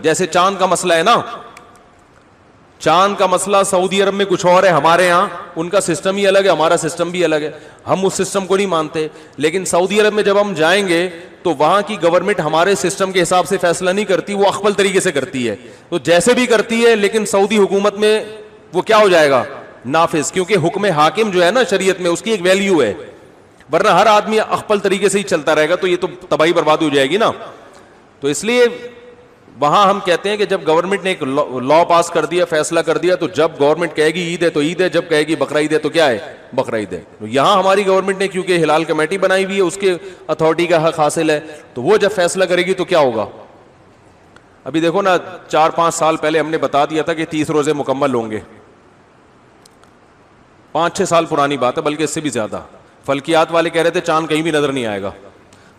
جیسے چاند کا مسئلہ ہے نا، چاند کا مسئلہ سعودی عرب میں کچھ اور ہے، ہمارے یہاں ان کا سسٹم ہی الگ ہے، ہمارا سسٹم بھی الگ ہے، ہم اس سسٹم کو نہیں مانتے. لیکن سعودی عرب میں جب ہم جائیں گے تو وہاں کی گورنمنٹ ہمارے سسٹم کے حساب سے فیصلہ نہیں کرتی، وہ اخبل طریقے سے کرتی ہے. تو جیسے بھی کرتی ہے لیکن سعودی حکومت میں وہ کیا ہو جائے گا؟ نافذ. کیونکہ حکم حاکم جو ہے نا شریعت میں، اس کی ایک ویلیو ہے، ورنہ ہر آدمی اخبل طریقے سے ہی چلتا رہے گا تو یہ تو تباہی برباد ہو جائے گی نا. تو اس لیے وہاں ہم کہتے ہیں کہ جب گورنمنٹ نے ایک لا پاس کر دیا، فیصلہ کر دیا، تو جب گورنمنٹ کہے گی عید ہے تو عید ہے، جب کہے گی بقرہ عید ہے تو کیا ہے؟ بقرہ عید ہے. یہاں ہماری گورنمنٹ نے کیونکہ ہلال کمیٹی بنائی ہوئی ہے، اس کے اتھارٹی کا حق حاصل ہے، تو وہ جب فیصلہ کرے گی تو کیا ہوگا؟ ابھی دیکھو نا، 4-5 سال پہلے ہم نے بتا دیا تھا کہ 30 روزے مکمل ہوں گے. 5-6 سال پرانی بات ہے، بلکہ اس سے بھی زیادہ. فلکیات والے کہہ رہے تھے چاند کہیں بھی نظر نہیں آئے گا،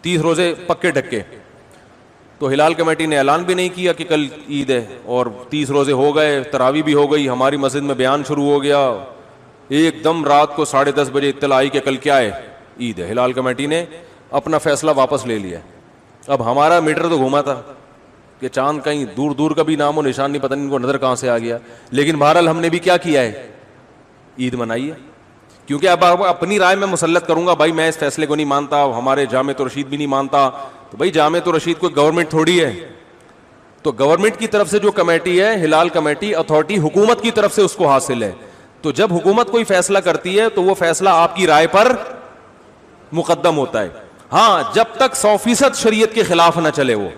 30 روزے پکے ڈھکے. تو ہلال کمیٹی نے اعلان بھی نہیں کیا کہ کل عید ہے، اور 30 روزے ہو گئے، تراویح بھی ہو گئی، ہماری مسجد میں بیان شروع ہو گیا. ایک دم رات کو 10:30 بجے اطلاع آئی کہ کل کیا ہے؟ عید ہے. ہلال کمیٹی نے اپنا فیصلہ واپس لے لیا. اب ہمارا میٹر تو گھوما تھا کہ چاند کہیں دور دور کا بھی نام و نشان نہیں، پتہ نہیں ان کو نظر کہاں سے آ گیا. لیکن بہرحال ہم نے بھی کیا کیا ہے؟ عید منائی ہے. کیونکہ اب اپنی رائے میں مسلط کروں گا، بھائی میں اس فیصلے کو نہیں مانتا، ہمارے جامع رشید بھی نہیں مانتا، تو بھائی جامع رشید کوئی گورنمنٹ تھوڑی ہے. تو گورنمنٹ کی طرف سے جو کمیٹی ہے، ہلال کمیٹی اتھارٹی، حکومت کی طرف سے اس کو حاصل ہے. تو جب حکومت کوئی فیصلہ کرتی ہے تو وہ فیصلہ آپ کی رائے پر مقدم ہوتا ہے. ہاں جب تک 100% شریعت کے خلاف نہ چلے. وہ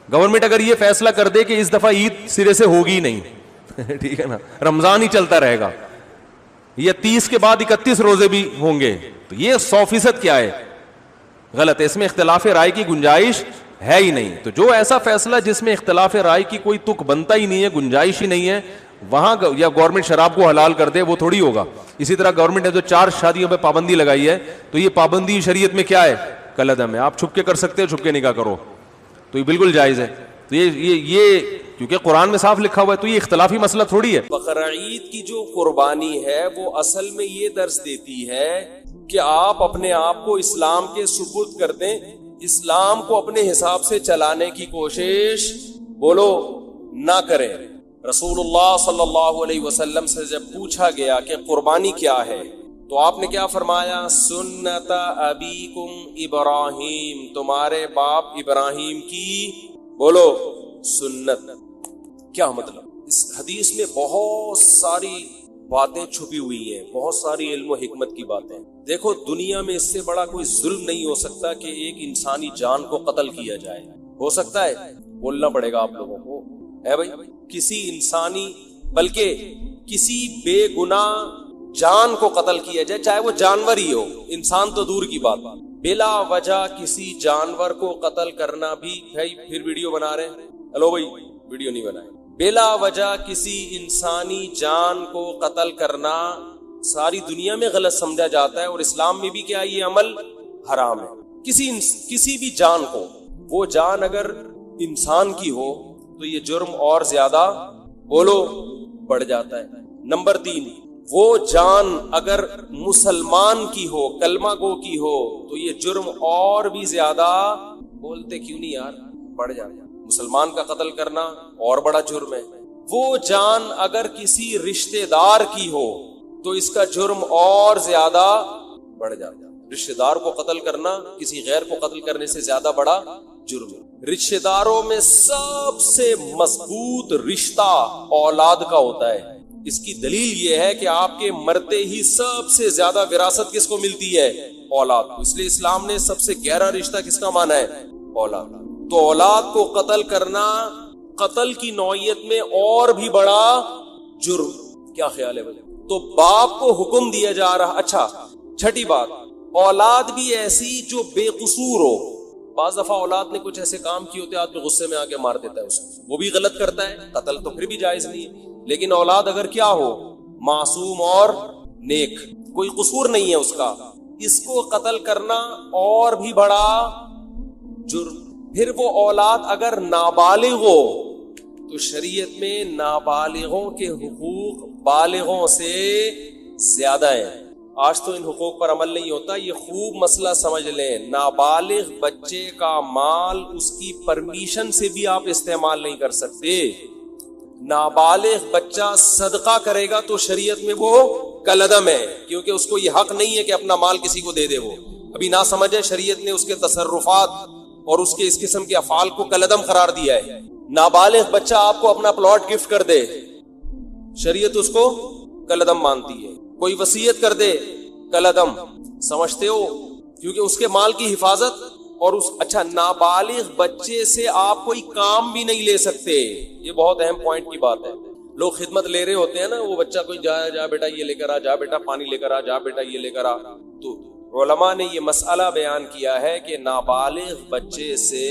گورنمنٹ اگر یہ فیصلہ کر دے کہ اس دفعہ عید سرے سے ہوگی نہیں ٹھیک ہے نا، رمضان ہی چلتا رہے گا، یا 30 کے بعد 31 روزے بھی ہوں گے، تو یہ 100% کیا ہے؟ غلط ہے. اس میں اختلاف رائے کی گنجائش ہے ہی نہیں. تو جو ایسا فیصلہ جس میں اختلاف رائے کی کوئی تک بنتا ہی نہیں ہے، گنجائش ہی نہیں ہے، وہاں یا گورنمنٹ شراب کو حلال کر دے، وہ تھوڑی ہوگا. اسی طرح گورنمنٹ نے جو 4 شادیوں پہ پابندی لگائی ہے، تو یہ پابندی شریعت میں کیا ہے؟ کالعدم ہے. آپ چھپ کے کر سکتے ہو، چھپ کے نکاح کرو، تو یہ بالکل جائز ہے. تو یہ کیونکہ قرآن میں صاف لکھا ہوا ہے، تو یہ اختلافی مسئلہ تھوڑی ہے. بقرہ عید کی جو قربانی ہے وہ اصل میں یہ درس دیتی ہے کہ آپ اپنے آپ کو اسلام کے سپرد کر دیں، اسلام کو اپنے حساب سے چلانے کی کوشش بولو نہ کریں. رسول اللہ صلی اللہ علیہ وسلم سے جب پوچھا گیا کہ قربانی کیا ہے، تو آپ نے کیا فرمایا؟ سنت ابیکم ابراہیم، تمہارے باپ ابراہیم کی بولو سنت. کیا مطلب؟ اس حدیث میں بہت ساری باتیں چھپی ہوئی ہیں، بہت ساری علم و حکمت کی باتیں. دیکھو دنیا میں اس سے بڑا کوئی ظلم نہیں ہو سکتا کہ ایک انسانی جان کو قتل کیا جائے. ہو سکتا ہے؟ بولنا پڑے گا آپ لوگوں کو، ہے بھائی. کسی انسانی بلکہ کسی بے گناہ جان کو قتل کیا جائے، چاہے وہ جانور ہی ہو، انسان تو دور کی بات. بلا وجہ کسی جانور کو قتل کرنا بھی، بھائی پھر ویڈیو بنا رہے ہیں، ہلو بھائی ویڈیو نہیں بنائے. بلا وجہ کسی انسانی جان کو قتل کرنا ساری دنیا میں غلط سمجھا جاتا ہے، اور اسلام میں بھی کیا یہ عمل حرام ہے. کسی بھی جان کو، وہ جان اگر انسان کی ہو تو یہ جرم اور زیادہ بولو بڑھ جاتا ہے. نمبر 3، وہ جان اگر مسلمان کی ہو، کلمہ گو کی ہو، تو یہ جرم اور بھی زیادہ، بولتے کیوں نہیں یار، بڑھ جاتا ہے. مسلمان کا قتل کرنا اور بڑا جرم ہے. وہ جان اگر کسی رشتہ دار کی ہو تو اس کا جرم اور زیادہ بڑھ جاتا ہے. رشتہ دار کو قتل کرنا کسی غیر کو قتل کرنے سے زیادہ بڑا جرم ہے. رشتہ داروں میں سب سے مضبوط رشتہ اولاد کا ہوتا ہے. اس کی دلیل یہ ہے کہ آپ کے مرتے ہی سب سے زیادہ وراثت کس کو ملتی ہے؟ اولاد کو. اس لیے اسلام نے سب سے گہرا رشتہ کس کا مانا ہے؟ اولاد. تو اولاد کو قتل کرنا قتل کی نوعیت میں اور بھی بڑا جرم. کیا خیال ہے بھائی؟ تو باپ کو حکم دیا جا رہا. اچھا چھٹی بات، اولاد بھی ایسی جو بے قصور ہو. بعض دفعہ اولاد نے کچھ ایسے کام کیے ہوتے ہیں، آدمی غصے میں آ کے مار دیتا ہے اسے، وہ بھی غلط کرتا ہے، قتل تو پھر بھی جائز نہیں ہے. لیکن اولاد اگر کیا ہو، معصوم اور نیک، کوئی قصور نہیں ہے اس کا، اس کو قتل کرنا اور بھی بڑا جرم. پھر وہ اولاد اگر نابالغ ہو تو شریعت میں نابالغوں کے حقوق بالغوں سے زیادہ ہیں. آج تو ان حقوق پر عمل نہیں ہوتا. یہ خوب مسئلہ سمجھ لیں, نابالغ بچے کا مال اس کی پرمیشن سے بھی آپ استعمال نہیں کر سکتے. نابالغ بچہ صدقہ کرے گا تو شریعت میں وہ کالعدم ہے, کیونکہ اس کو یہ حق نہیں ہے کہ اپنا مال کسی کو دے دے. وہ ابھی نہ سمجھے, شریعت نے اس کے تصرفات اور اس کے اس قسم کے افعال کو کالعدم قرار دیا ہے. نابالغ بچہ آپ کو اپنا پلاٹ گفٹ کر دے, شریعت اس کو کالعدم مانتی ہے. کوئی وصیت کر دے, کالعدم. سمجھتے ہو, کیونکہ اس کے مال کی حفاظت اور اس اچھا نابالغ بچے سے آپ کوئی کام بھی نہیں لے سکتے. یہ بہت اہم پوائنٹ کی بات ہے. لوگ خدمت لے رہے ہوتے ہیں نا, وہ بچہ کوئی جا بیٹا یہ لے کر آ, جا بیٹا پانی لے کر آ, جا بیٹا یہ لے کر آ. تو علماء نے یہ مسئلہ بیان کیا ہے کہ نابالغ بچے سے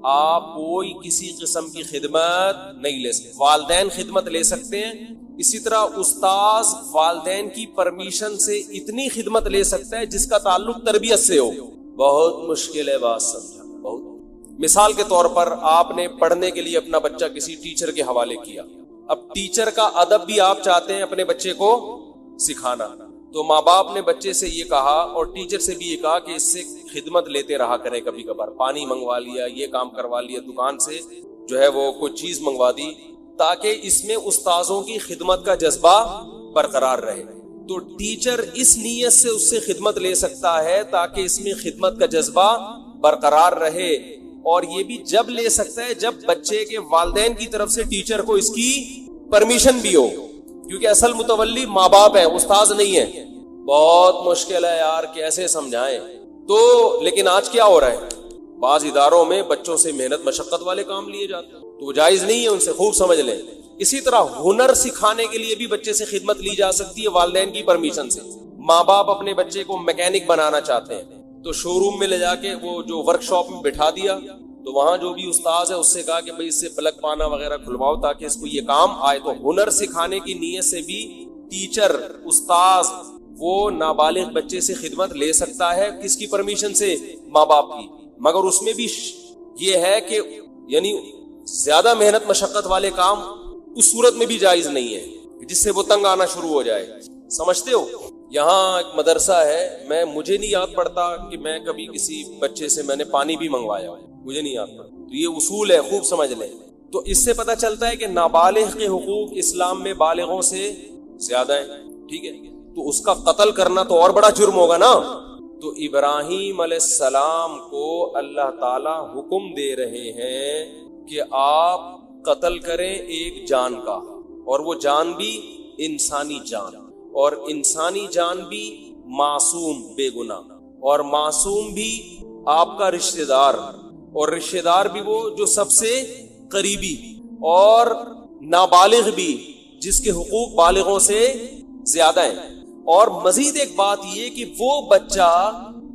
آپ کوئی کسی قسم کی خدمت نہیں لے سکتے. والدین خدمت لے سکتے ہیں, اسی طرح استاذ والدین کی پرمیشن سے اتنی خدمت لے سکتا ہے جس کا تعلق تربیت سے ہو. بہت مشکل ہے بات سمجھنا, بہت. مثال کے طور پر آپ نے پڑھنے کے لیے اپنا بچہ کسی ٹیچر کے حوالے کیا. اب ٹیچر کا ادب بھی آپ چاہتے ہیں اپنے بچے کو سکھانا, تو ماں باپ نے بچے سے یہ کہا اور ٹیچر سے بھی یہ کہا کہ اس سے خدمت لیتے رہا کریں. کبھی کبھار پانی منگوا لیا, یہ کام کروا لیا, دکان سے جو ہے وہ کوئی چیز منگوا دی, تاکہ اس میں استاذوں کی خدمت کا جذبہ برقرار رہے. تو ٹیچر اس نیت سے اس سے خدمت لے سکتا ہے تاکہ اس میں خدمت کا جذبہ برقرار رہے, اور یہ بھی جب لے سکتا ہے جب بچے کے والدین کی طرف سے ٹیچر کو اس کی پرمیشن بھی ہو, کیونکہ اصل متولی ماں باپ ہے, استاذ نہیں ہے. بہت مشکل ہے یار, کیسے سمجھائیں. تو لیکن آج کیا ہو رہا ہے, بعض اداروں میں بچوں سے محنت مشقت والے کام لیے جاتے ہیں, تو وہ جائز نہیں ہے, ان سے خوب سمجھ لیں. اسی طرح ہنر سکھانے کے لیے بھی بچے سے خدمت لی جا سکتی ہے والدین کی پرمیشن سے. ماں باپ اپنے بچے کو میکینک بنانا چاہتے ہیں, تو شو روم میں لے جا کے وہ جو ورک شاپ میں بٹھا دیا, تو وہاں جو بھی استاذ ہے اس سے کہا کہ بھئی اس سے پلگ پانا وغیرہ کھلواؤ تاکہ اس کو یہ کام آئے. تو ہنر سکھانے کی نیت سے بھی ٹیچر, استاذ وہ نابالغ بچے سے خدمت لے سکتا ہے. کس کی پرمیشن سے؟ ماں باپ کی. مگر اس میں بھی یہ ہے کہ یعنی زیادہ محنت مشقت والے کام اس صورت میں بھی جائز نہیں ہے جس سے وہ تنگ آنا شروع ہو جائے. سمجھتے ہو, یہاں ایک مدرسہ ہے, مجھے نہیں یاد پڑتا کہ میں کبھی کسی بچے سے میں نے پانی بھی منگوایا, مجھے نہیں یاد پڑتا. تو یہ اصول ہے, خوب سمجھ لیں. تو اس سے پتہ چلتا ہے کہ نابالغ کے حقوق اسلام میں بالغوں سے زیادہ ہیں. ٹھیک ہے, تو اس کا قتل کرنا تو اور بڑا جرم ہوگا نا. تو ابراہیم علیہ السلام کو اللہ تعالی حکم دے رہے ہیں کہ آپ قتل کریں ایک جان کا, اور وہ جان بھی انسانی جان, اور انسانی جان بھی معصوم بے گناہ, اور معصوم بھی آپ کا رشتہ دار, اور رشتہ دار بھی وہ جو سب سے قریبی, اور نابالغ بھی جس کے حقوق بالغوں سے زیادہ ہیں. اور مزید ایک بات یہ کہ وہ بچہ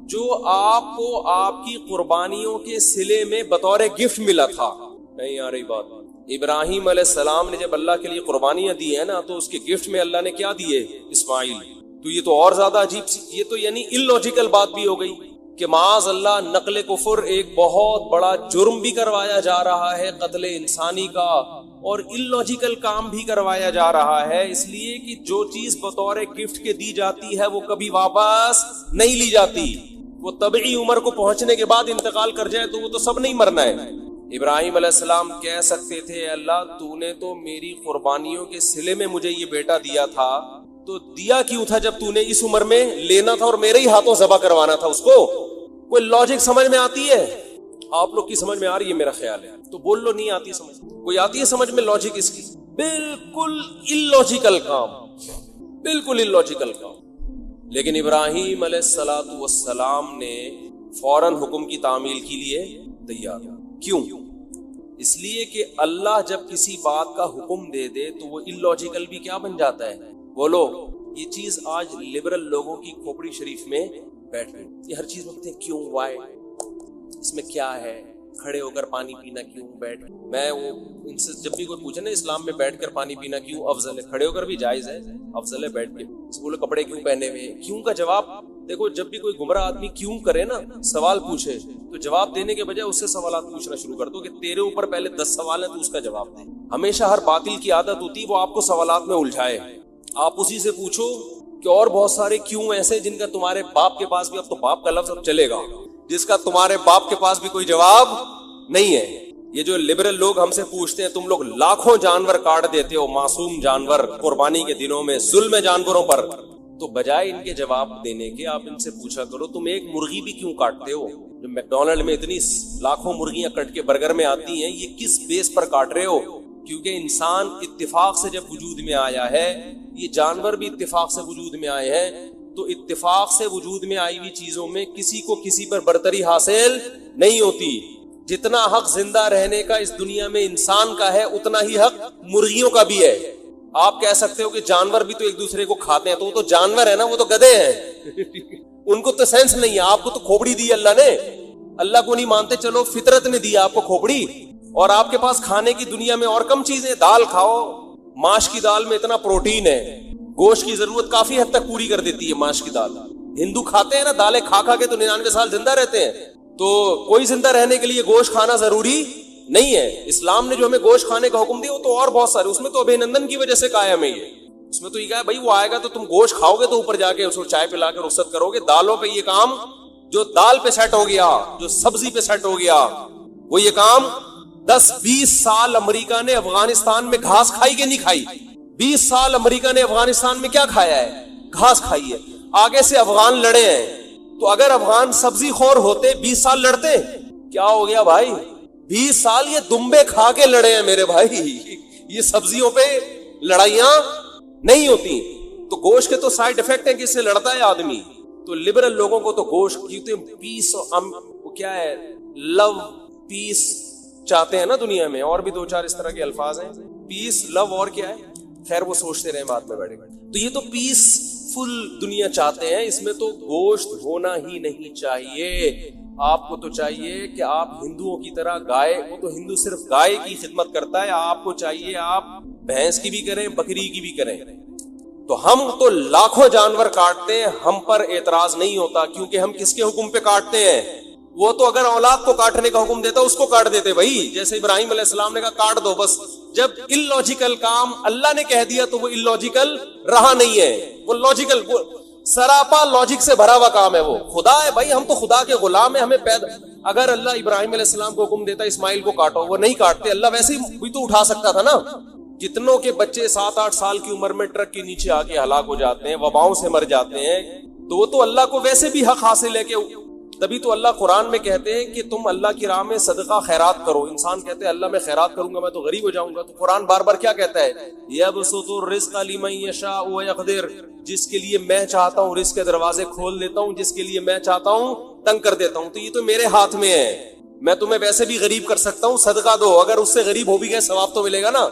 جو آپ کو آپ کی قربانیوں کے صلے میں بطور گفٹ ملا تھا. نہیں آ رہی بات. ابراہیم علیہ السلام نے جب اللہ کے لیے قربانیاں دی ہیں نا, تو اس کے گفٹ میں اللہ نے کیا دیے؟ اسماعیل. تو یہ تو اور زیادہ عجیب سی, یہ تو یعنی اللاجیکل بات بھی ہو گئی کہ معاذ اللہ نقل کفر ایک بہت بڑا جرم بھی کروایا جا رہا ہے, قتل انسانی کا, اور اللاجیکل کام بھی کروایا جا رہا ہے. اس لیے کہ جو چیز بطور گفٹ کے دی جاتی ہے وہ کبھی واپس نہیں لی جاتی. وہ طبعی عمر کو پہنچنے کے بعد انتقال کر جائے تو وہ تو سب نہیں مرنا ہے. ابراہیم علیہ السلام کہہ سکتے تھے اللہ تو نے تو میری قربانیوں کے صلے میں مجھے یہ بیٹا دیا تھا, تو دیا کیوں تھا جب تو نے اس عمر میں لینا تھا اور میرے ہی ہاتھوں ذبح کروانا تھا اس کو؟ کوئی لاجک سمجھ میں آتی ہے؟ آپ لوگ کی سمجھ میں آ رہی ہے میرا خیال ہے, تو بول لو نہیں آتی سمجھ. کوئی آتی ہے سمجھ میں لاجک اس کی؟ بالکل اللاجیکل کام, بالکل اللاجیکل کام. لیکن ابراہیم علیہ السلام نے فوراً حکم کی تعمیل کے لیے تیار. کیوں؟ اس لیے کہ اللہ جب کسی بات کا حکم دے دے تو وہ اللاجیکل بھی کیا بن جاتا ہے؟ بولو. یہ چیز آج لبرل لوگوں کی کھوپڑی شریف میں بیٹھ گئی. یہ ہر چیز بولتے ہیں کیوں, وائے, اس میں کیا ہے, کھڑے ہو کر پانی پینا کیوں, بیٹھ. میں وہ ان سے جب بھی کوئی پوچھے نا اسلام میں بیٹھ کر پانی پینا کیوں افضل ہے, کھڑے ہو کر بھی جائز ہے, افضل ہے بیٹھ کے. بولے کپڑے کیوں پہنے ہوئے, کیوں کا جواب دیکھو. جب بھی کوئی گمراہ آدمی کیوں کرے نا, سوال پوچھے, تو جواب دینے کے بجائے اس سے سوالات پوچھنا شروع کر دو کہ تیرے اوپر پہلے 10 سوال ہیں تو اس کا جواب دے. ہمیشہ ہر باطل کی عادت ہوتی ہے وہ آپ کو سوالات میں الجھائے. آپ اسی سے پوچھو کہ اور بہت سارے کیوں ایسے جن کا تمہارے باپ کے پاس بھی, اب تو باپ کا لفظ اب چلے گا, جس کا تمہارے باپ کے پاس بھی کوئی جواب نہیں ہے. یہ جو لبرل لوگ ہم سے پوچھتے ہیں تم لوگ لاکھوں جانور کاٹ دیتے ہو, معصوم جانور قربانی کے دنوں میں, ظلم ہے جانوروں پر, تو بجائے ان کے جواب دینے کے آپ ان سے پوچھا کرو تم ایک مرغی بھی کیوں کاٹتے ہو؟ جو میکڈونلڈ میں اتنی لاکھوں مرغیاں کٹ کے برگر میں آتی ہیں, یہ کس بیس پر کاٹ رہے ہو؟ کیونکہ انسان اتفاق سے جب وجود میں آیا ہے, یہ جانور بھی اتفاق سے وجود میں آئے ہیں, تو اتفاق سے وجود میں آئی ہوئی چیزوں میں کسی کو کسی پر برتری حاصل نہیں ہوتی. جتنا حق زندہ رہنے کا اس دنیا میں انسان کا ہے, اتنا ہی حق مرغیوں کا بھی ہے. آپ کہہ سکتے ہو کہ جانور بھی تو ایک دوسرے کو کھاتے ہیں, تو وہ تو جانور ہے نا, وہ تو گدھے ہیں, ان کو تو سینس نہیں ہے. آپ کو تو کھوپڑی دی اللہ نے, اللہ کو نہیں مانتے, چلو فطرت نے دیا آپ کو کھوپڑی, اور آپ کے پاس کھانے کی دنیا میں اور کم چیزیں, دال کھاؤ, ماش کی دال میں اتنا پروٹین ہے, گوشت کی ضرورت کافی حد تک پوری کر دیتی ہے ماش کی دال. ہندو کھاتے ہیں نا دالیں کھا کھا کے, تو 99 سال زندہ رہتے ہیں. تو کوئی زندہ رہنے کے لیے گوشت کھانا ضروری نہیں ہے. اسلام نے جو ہمیں گوشت کھانے کا حکم دیا وہ تو اور بہت سارے, اس میں تو ابھینندن کی وجہ سے قائم ہے. یہ اس میں تو یہ کہا ہے بھائی وہ آئے گا تو تم گوشت کھاؤ گے تو اوپر جا کے اس کو چائے پلا کے رخصت کرو گے. دالوں پہ یہ کام, جو دال پہ سیٹ ہو گیا, جو سبزی پہ سیٹ ہو گیا, وہ یہ کام 10-20 سال امریکہ نے افغانستان میں گھاس کھائی کہ نہیں کھائی؟ 20 سال امریکہ نے افغانستان میں کیا کھایا ہے؟ گھاس کھائی ہے. آگے سے افغان لڑے ہیں, تو اگر افغان سبزی خور ہوتے 20 سال لڑتے؟ کیا ہو گیا بھائی, 20 سال یہ دمبے کھا کے لڑے ہیں میرے بھائی. یہ سبزیوں پہ لڑائیاں نہیں ہوتی. تو گوشت کے تو سائیڈ افیکٹ ہیں کہ اس سے لڑتا ہے آدمی. تو لبرل لوگوں کو تو گوشت کی پیس, کیا ہے, لو پیس چاہتے ہیں نا دنیا میں, اور بھی 2-4 اس طرح کے الفاظ ہیں, پیس, لو, اور کیا ہے, خیر وہ سوچتے رہیں بعد میں بیٹھے. تو یہ تو پیس فل دنیا چاہتے ہیں, اس میں تو گوشت ہونا ہی نہیں چاہیے. آپ کو تو چاہیے کہ آپ ہندوؤں کی طرح گائے, وہ تو ہندو صرف گائے کی خدمت کرتا ہے, آپ کو چاہیے آپ بھینس کی بھی کریں, بکری کی بھی کریں. تو ہم تو لاکھوں جانور کاٹتے ہیں, ہم پر اعتراض نہیں ہوتا, کیونکہ ہم کس کے حکم پہ کاٹتے ہیں؟ وہ تو اگر اولاد کو کاٹنے کا حکم دیتا اس کو کاٹ دیتے بھائی, جیسے ابراہیم علیہ السلام نے کہا کاٹ دو بس. جب illogical کام اللہ نے کہہ دیا تو وہ illogical رہا نہیں ہے, وہ لاجیکل, وہ سراپا لاجک سے بھرا ہوا کام ہے. وہ خدا ہے بھائی, ہم تو خدا کے غلام ہیں, ہمیں اگر اللہ ابراہیم علیہ السلام کو حکم دیتا اسماعیل کو کاٹو, وہ نہیں کاٹتے. اللہ ویسے ہی بھی تو اٹھا سکتا تھا نا. کتنوں کے بچے 7-8 سال کی عمر میں ٹرک کے نیچے آ کے ہلاک ہو جاتے ہیں, وباؤں سے مر جاتے ہیں. تو وہ تو اللہ کو ویسے بھی حق حاصل ہے کہ, تبھی تو اللہ قرآن میں کہتے ہیں کہ تم اللہ کی راہ میں صدقہ خیرات کرو. انسان کہتے ہیں اللہ میں خیرات کروں گا میں تو غریب ہو جاؤں گا, تو قرآن بار بار کیا کہتا ہے, یبسط الرزق لمن یشاء ویقدر, جس کے لیے میں چاہتا ہوں رزق کے دروازے کھول دیتا ہوں, جس کے لیے میں چاہتا ہوں تنگ کر دیتا ہوں. تو یہ تو میرے ہاتھ میں ہے, میں تمہیں ویسے بھی غریب کر سکتا ہوں, صدقہ دو. اگر اس سے غریب ہو بھی گئے ثواب تو ملے گا نا,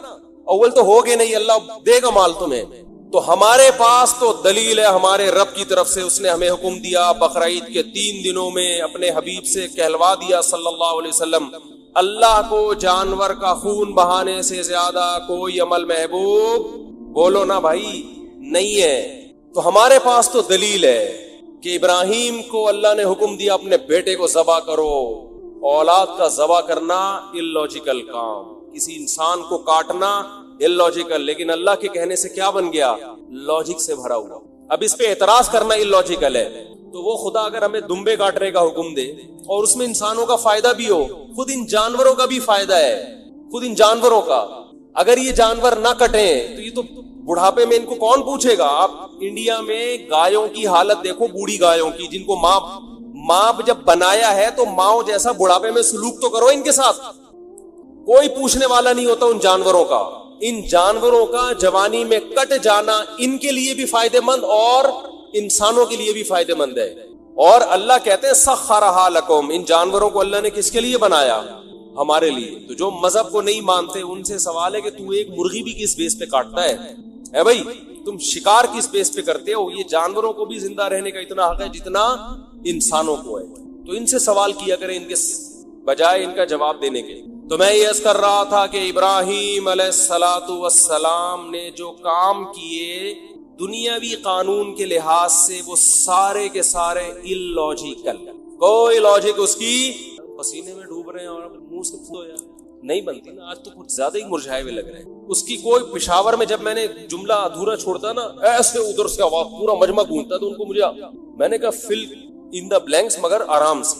اول تو ہوگے نہیں, اللہ دے گا مال تمہیں. تو ہمارے پاس تو دلیل ہے ہمارے رب کی طرف سے, اس نے ہمیں حکم دیا بقرعید کے 3 دنوں میں اپنے حبیب سے کہلوا دیا صلی اللہ علیہ وسلم, اللہ کو جانور کا خون بہانے سے زیادہ کوئی عمل محبوب, بولو نا بھائی, نہیں ہے. تو ہمارے پاس تو دلیل ہے کہ ابراہیم کو اللہ نے حکم دیا اپنے بیٹے کو ذبح کرو. اولاد کا ذبح کرنا illogical کام, کسی انسان کو کاٹنا illogical, لیکن اللہ کے کہنے سے کیا بن گیا, لاجک سے بھرا ہوا. اب اس پہ اعتراض کرنا illogical ہے, تو وہ خدا اگر ہمیں دمبے کاٹنے کا حکم دے اور اس میں انسانوں کا فائدہ بھی ہو, خود ان جانوروں کا بھی فائدہ ہے, خود ان جانوروں کا. اگر یہ جانور نہ کٹیں تو یہ تو بڑھاپے میں ان کو کون پوچھے گا. آپ انڈیا میں گایوں کی حالت دیکھو, بوڑھی گایوں کی, جن کو ماں جب بنایا ہے تو ماں جیسا بڑھاپے میں سلوک تو کرو ان کے ساتھ. کوئی پوچھنے والا نہیں ہوتا ان جانوروں کا. ان جانوروں کا جوانی میں کٹ جانا ان کے لیے بھی فائدے مند اور انسانوں کے لیے بھی فائدے مند ہے. اور اللہ کہتے ہیں سخرھا لکم, ان جانوروں کو اللہ نے کس کے لیے بنایا, ہمارے لیے. تو جو مذہب کو نہیں مانتے ان سے سوال ہے کہ تو ایک مرغی بھی کس بیس پہ کاٹتا ہے اے بھائی, تم شکار کس بیس پہ کرتے ہو. یہ جانوروں کو بھی زندہ رہنے کا اتنا حق ہے جتنا انسانوں کو ہے. تو ان سے سوال کیا کریں ان کے بجائے ان کا جواب دینے کے. تو میں یہ عرض کر رہا تھا کہ ابراہیم علیہ السلام نے جو کام کیے دنیاوی قانون کے لحاظ سے وہ سارے کے سارے illogical, کوئی لاجک اس کی, پسینے میں ڈوب رہے ہیں اور منہ سے نہیں بنتی نا. آج تو کچھ زیادہ ہی مرجھائے ہوئے لگ رہے ہیں. اس کی کوئی پشاور میں جب میں نے جملہ ادھورا چھوڑتا نا ایسے ادھر سے آواز پورا مجمع گونجتا تو ان کو مجھے میں نے کہا فل ان دا بلینکس مگر آرام سے,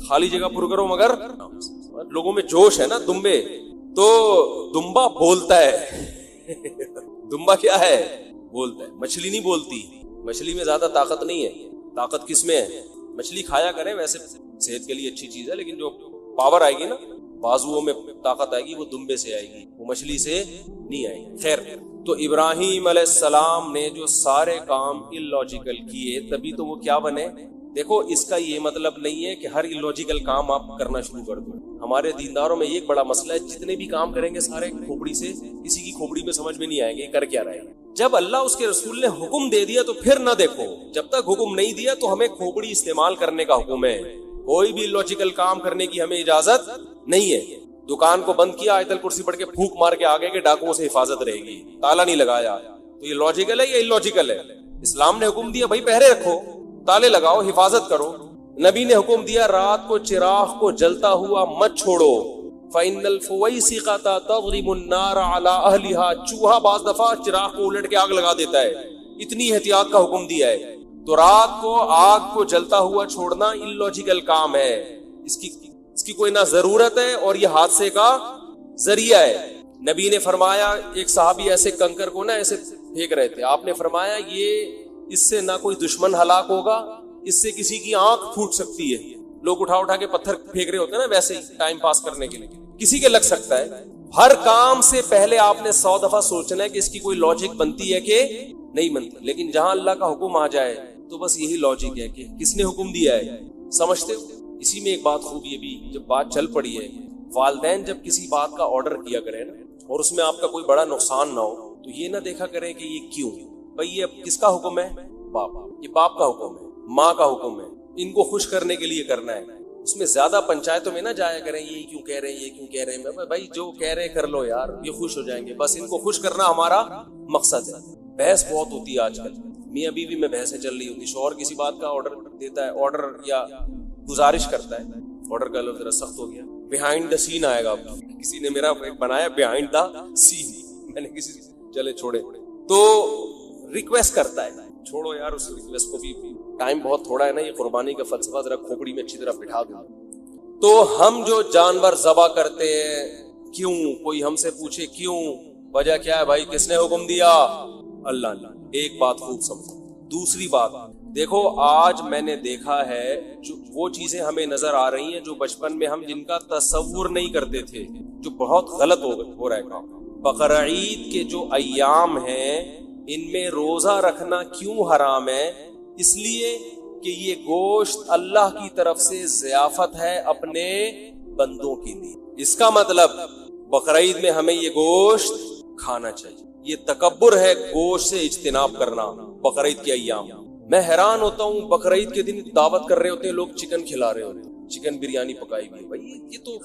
خالی جگہ پر کرو مگر آرام سے. لوگوں میں جوش ہے نا دمبے, تو دمبا بولتا ہے دمبا کیا ہے بولتا ہے, مچھلی نہیں بولتی. مچھلی میں زیادہ طاقت نہیں ہے. طاقت کس میں ہے؟ مچھلی کھایا کریں ویسے صحت کے لیے اچھی چیز ہے, لیکن جو پاور آئے گی نا بازوؤں میں طاقت آئے گی وہ دمبے سے آئے گی, وہ مچھلی سے نہیں آئے گی. خیر, تو ابراہیم علیہ السلام نے جو سارے کام اللاجیکل کیے تبھی تو وہ کیا بنے. دیکھو اس کا یہ مطلب نہیں ہے کہ ہر اللاجیکل کام آپ کرنا شروع کر دو. ہمارے دینداروں میں یہ ایک بڑا مسئلہ ہے, جتنے بھی کام کریں گے سارے کھوپڑی سے, کسی کی کھوپڑی میں سمجھ میں نہیں آئیں گے کر کیا رہے ہیں. جب اللہ اس کے رسول نے حکم دے دیا تو پھر نہ دیکھو, جب تک حکم نہیں دیا تو ہمیں کھوپڑی استعمال کرنے کا حکم ہے. کوئی بھی لاجیکل کام کرنے کی ہمیں اجازت نہیں ہے. دکان کو بند کیا, آیت الکرسی پڑھ کے پھونک مار کے آگے کہ ڈاکوؤں سے حفاظت رہے گی, تالا نہیں لگایا, تو یہ لاجیکل ہے یا اللاجیکل ہے؟ اسلام نے حکم دیا بھائی پہرے رکھو, تالے لگاؤ, حفاظت کرو. نبی نے حکم دیا رات کو چراغ کو جلتا ہوا مت چھوڑو. فَإِنَّ الْفُوَيْسِقَةَ تَضْرِبُ النَّارَ عَلَىٰ أَهْلِهَا, چوہا بعض دفعہ چراغ کو الٹ کے آگ لگا دیتا ہے. اتنی احتیاط کا حکم دیا ہے. تو رات کو آگ کو جلتا ہوا چھوڑنا اللاجیکل کام ہے. اس کی کوئی نہ ضرورت ہے اور یہ حادثے کا ذریعہ ہے. نبی نے فرمایا, ایک صحابی ایسے کنکر کو نا ایسے پھینک رہے تھے, آپ نے فرمایا یہ اس سے نہ کوئی دشمن ہلاک ہوگا, اس سے کسی کی آنکھ پھوٹ سکتی ہے. لوگ اٹھا اٹھا کے پتھر پھینک رہے ہوتے ہیں نا ویسے ہی ٹائم پاس کرنے کے لیے, کسی کے لگ سکتا ہے. ہر کام سے پہلے آپ نے 100 دفعہ سوچنا ہے کہ اس کی کوئی لاجک بنتی ہے کہ نہیں بنتی. لیکن جہاں اللہ کا حکم آ جائے تو بس یہی لاجک ہے کہ کس نے حکم دیا ہے, سمجھتے ہو. اسی میں ایک بات خوب یہ بھی, جب بات چل پڑی ہے, والدین جب کسی بات کا آرڈر کیا کریں نا اور اس میں آپ کا کوئی بڑا نقصان نہ ہو تو یہ نہ دیکھا کریں کہ یہ کیوں. بھئی یہ کس کا حکم ہے؟ باپ. یہ باپ کا حکم ہے, ماں کا حکم ہے, ان کو خوش کرنے کے لیے کرنا ہے. اس میں زیادہ پنچایتوں میں نہ جایا کریں یہ کیوں کہہ رہے ہیں, یہ کیوں کہہ رہے ہیں. بھائی جو کہہ رہے ہیں کر لو یار, یہ خوش ہو جائیں گے, بس ان کو خوش کرنا ہمارا مقصد ہے. بحث بہت ہوتی ہے آج کل, میاں بیوی میں بحثیں چل رہی ہوتی. شوہر کسی بات کا آرڈر دیتا ہے, آرڈر یا گزارش کرتا ہے, آرڈر کا لفظ ذرا سخت ہو گیا, بیہائنڈ دا سین آئے گا. کسی نے میرا ایک بنایا بیہائنڈ دا سین, میں نے کسی چلے چھوڑے, تو ریکویسٹ کرتا ہے, چھوڑو یار اس ریکویسٹ کو بھی, ٹائم بہت تھوڑا ہے نا. یہ قربانی کا فلسفہ ذرا کھوپڑی میں اچھی طرح بٹھا دوں. تو ہم جو جانور ذبح کرتے ہیں کیوں, کوئی ہم سے پوچھے کیوں, وجہ کیا ہے بھائی, کس نے حکم دیا؟ اللہ نے. ایک بات خوب سمجھو. دوسری بات دیکھو, آج میں نے دیکھا ہے جو وہ چیزیں ہمیں نظر آ رہی ہیں جو بچپن میں ہم جن کا تصور نہیں کرتے تھے, جو بہت غلط ہو رہا ہے کام. بقرعید کے جو ایام ہیں ان میں روزہ رکھنا کیوں حرام ہے؟ اس لیے کہ یہ گوشت اللہ کی طرف سے ضیافت ہے اپنے بندوں کے لیے. اس کا مطلب بقرعید میں ہمیں یہ گوشت کھانا چاہیے. یہ تکبر ہے گوشت سے اجتناب کرنا بقرعید کے ایام. میں حیران ہوتا ہوں, بقرعید کے دن دعوت کر رہے ہوتے ہیں لوگ, چکن کھلا رہے ہوتے ہیں, چکن بریانی پکائی ہوئی. بھائی یہ تو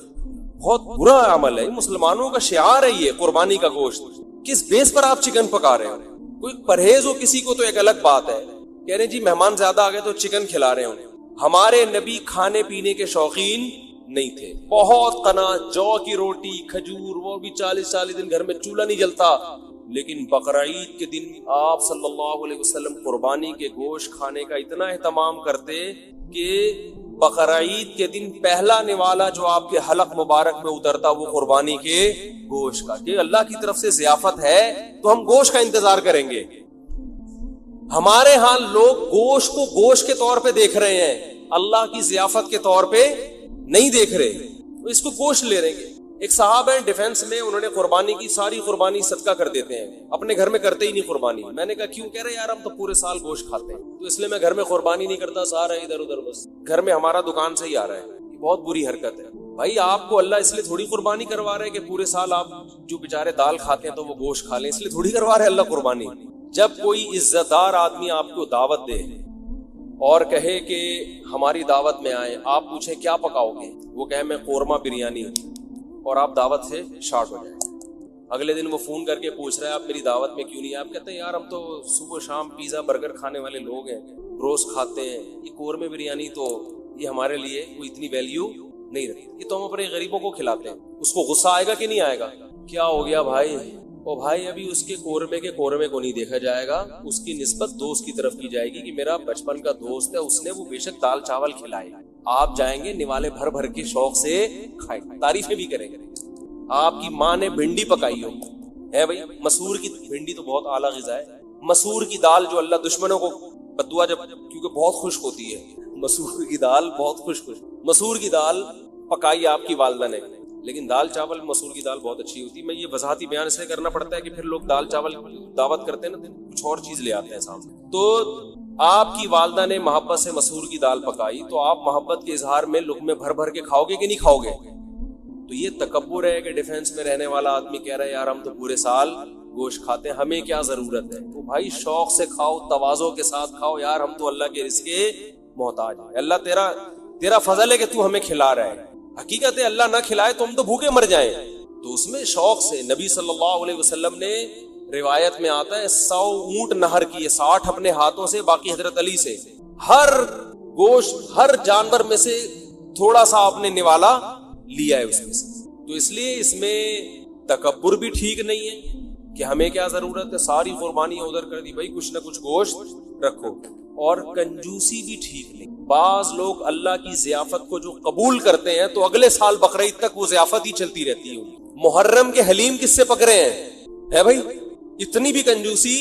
بہت برا عمل ہے, مسلمانوں کا شعار ہے یہ قربانی کا گوشت. کس بیس پر آپ چکن پکا رہے ہو؟ کوئی پرہیز ہو کسی کو تو ایک الگ بات ہے, کہہ رہے جی مہمان زیادہ آ گئے تو چکن کھلا رہے ہوں. ہمارے نبی کھانے پینے کے شوقین نہیں تھے, بہت قناعت, جو کی روٹی, کھجور, وہ بھی 40 دن گھر میں چولہا نہیں جلتا. لیکن بقرعید کے دن آپ صلی اللہ علیہ وسلم قربانی کے گوشت کھانے کا اتنا اہتمام کرتے کہ بقرعید کے دن پہلا نوالا جو آپ کے حلق مبارک میں اترتا وہ قربانی کے گوشت کا, کہ اللہ کی طرف سے ضیافت ہے تو ہم گوشت کا انتظار کریں گے. ہمارے ہاں لوگ گوشت کو گوشت کے طور پہ دیکھ رہے ہیں, اللہ کی ضیافت کے طور پہ نہیں دیکھ رہے, اس کو گوشت لے رہے ہیں. ایک صاحب ہیں ڈیفنس میں, انہوں نے قربانی کی, ساری قربانی صدقہ کر دیتے ہیں, اپنے گھر میں کرتے ہی نہیں قربانی. میں نے کہا کیوں؟ کہہ رہے یار ہم تو پورے سال گوشت کھاتے ہیں تو اس لیے میں گھر میں قربانی نہیں کرتا, سارا ادھر ادھر, بس گھر میں ہمارا دکان سے ہی آ رہا ہے. یہ بہت بری حرکت ہے. بھائی آپ کو اللہ اس لیے تھوڑی قربانی کروا رہے ہیں کہ پورے سال آپ جو بیچارے دال کھاتے ہیں تو وہ گوشت کھا لیں, اس لیے تھوڑی کروا رہے ہیں اللہ قربانی. جب کوئی عزت دار آدمی آپ کو دعوت دے اور کہے کہ ہماری دعوت میں آئے, آپ پوچھیں کیا پکاؤ گے, وہ کہے میں قورمہ بریانی, اور آپ دعوت سے شارٹ ہو جائیں. اگلے دن وہ فون کر کے پوچھ رہا ہے آپ میری دعوت میں کیوں نہیں؟ آپ کہتے ہیں یار ہم تو صبح شام پیزا برگر کھانے والے لوگ ہیں, روز کھاتے ہیں, یہ قورمے بریانی تو یہ ہمارے لیے کوئی اتنی ویلیو نہیں رکھتی, یہ تو ہم اپنے غریبوں کو کھلاتے ہیں. اس کو غصہ آئے گا کہ نہیں آئے گا؟ کیا ہو گیا بھائی؟ او بھائی ابھی اس کے قورمے کو نہیں دیکھا جائے گا، اس کی نسبت دوست کی طرف کی جائے گی کہ میرا بچپن کا دوست ہے، اس نے وہ بے شک دال چاول کھلائے، آپ جائیں گے نوالے بھر بھر کے شوق سے کھائیں، تعریفیں بھی کریں گے۔ آپ کی ماں نے بھنڈی پکائی ہو ہے بھائی، مسور کی بھنڈی تو بہت اعلیٰ غذا ہے، مسور کی دال جو اللہ دشمنوں کو بدعا جب کیونکہ بہت خشک ہوتی ہے، مسور کی دال بہت خشک، مسور کی دال پکائی آپ کی والدہ نے، لیکن دال چاول مسور کی دال بہت اچھی ہوتی ہے۔ میں یہ وضاحتی بیان اس لیے کرنا پڑتا ہے کہ پھر لوگ دال چاول دعوت کرتے ہیں نا، کچھ اور چیز لے آتے ہیں سامنے۔ تو آپ کی والدہ نے محبت سے مسور کی دال پکائی، تو آپ محبت کے اظہار میں لقمے بھر بھر کے کھاؤ گے کہ نہیں کھاؤ گے؟ تو یہ تکبر ہے کہ ڈیفنس میں رہنے والا آدمی کہہ رہا ہے یار ہم تو پورے سال گوشت کھاتے ہیں، ہمیں کیا ضرورت ہے؟ تو بھائی شوق سے کھاؤ، تواضع کے ساتھ کھاؤ، یار ہم تو اللہ کے رزق کے محتاج ہیں، اللہ تیرا فضل ہے کہ تو ہمیں کھلا رہا ہے، حقیقت ہے اللہ نہ کھلائے تو ہم تو بھوکے مر جائیں۔ تو اس میں شوق سے نبی صلی اللہ علیہ وسلم نے، روایت میں آتا ہے 100 اونٹ نہر کیے، 60 اپنے ہاتھوں سے، باقی حضرت علی سے، ہر گوشت ہر جانور میں سے تھوڑا سا آپ نے نوالا لیا ہے اس میں سے۔ تو اس لیے اس میں تکبر بھی ٹھیک نہیں ہے کہ ہمیں کیا ضرورت ہے، ساری قربانی ادھر کر دی، بھائی کچھ نہ کچھ گوشت رکھو، اور کنجوسی بھی ٹھیک نہیں۔ بعض لوگ اللہ کی ضیافت کو جو قبول کرتے ہیں تو اگلے سال بقرعید تک وہ ضیافت ہی چلتی رہتی ہے۔ محرم کے حلیم کس سے پکڑے ہیں؟ ہے بھائی اتنی بھی کنجوسی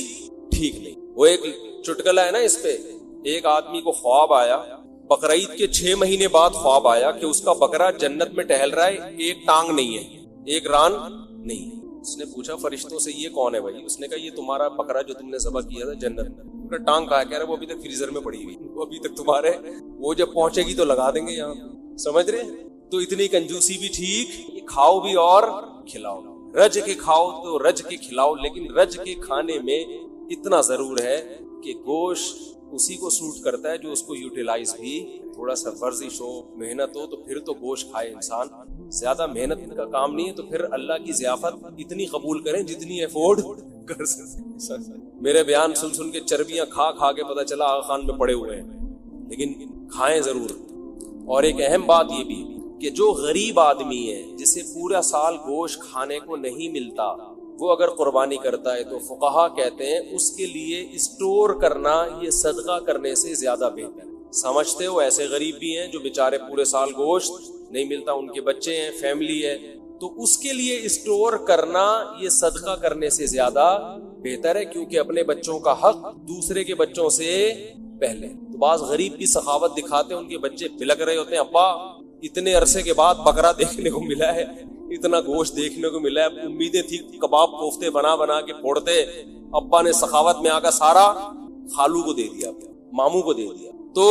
ٹھیک نہیں۔ وہ ایک چٹکلا ہے نا اس پہ، ایک آدمی کو خواب آیا، بقرعید کے 6 مہینے بعد خواب آیا کہ اس کا بکرا جنت میں ٹہل رہا ہے، ایک ٹانگ نہیں ہے، ایک ران نہیں ہے۔ اس نے پوچھا فرشتوں سے یہ کون ہے بھائی؟ اس نے کہا یہ تمہارا بکرا جو تم نے ذبح کیا تھا جنت میں۔ ٹانگ کہا، کہہ رہا وہ ابھی تک فریزر میں پڑی ہوئی، وہ ابھی تک تمہارے، وہ جب پہنچے گی تو لگا دیں گے یہاں، سمجھ رہے؟ تو اتنی کنجوسی بھی ٹھیک، کھاؤ بھی اور کھلاؤ، رج کے کھاؤ تو رج کے کھلاؤ، لیکن رج کے کھانے میں اتنا ضرور ہے کہ گوشت اسی کو سوٹ کرتا ہے جو اس کو یوٹیلائز بھی، تھوڑا سا ورزش ہو، محنت ہو تو پھر تو گوشت کھائے انسان، زیادہ محنت کا کام نہیں ہے تو پھر اللہ کی ضیافت اتنی قبول کریں جتنی افورڈ کر سکتے۔ میرے بیان سن کے چربیاں کھا کھا کے پتہ چلا آغا خان میں پڑے ہوئے ہیں، لیکن کھائیں ضرور۔ اور ایک اہم بات یہ بھی کہ جو غریب آدمی ہے جسے پورا سال گوشت کھانے کو نہیں ملتا، وہ اگر قربانی کرتا ہے تو فقہا کہتے ہیں اس کے لیے اسٹور کرنا یہ صدقہ کرنے سے زیادہ بہتر ہے۔ سمجھتے ہو ایسے غریب بھی ہیں جو بیچارے پورے سال گوشت نہیں ملتا، ان کے بچے ہیں، فیملی ہے، تو اس کے لیے اسٹور کرنا یہ صدقہ کرنے سے زیادہ بہتر ہے، کیونکہ اپنے بچوں کا حق دوسرے کے بچوں سے پہلے۔ تو بعض غریب کی سخاوت دکھاتے ہیں، ان کے بچے بلک رہے ہوتے ہیں، ابا اتنے عرصے کے بعد بکرا دیکھنے کو ملا ہے، اتنا گوشت دیکھنے کو ملا ہے، امیدیں تھی کباب کوفتے بنا بنا کے پھوڑتے، ابا نے سخاوت میں آ کر سارا خالو کو دے دیا، ماموں کو دے دیا۔ تو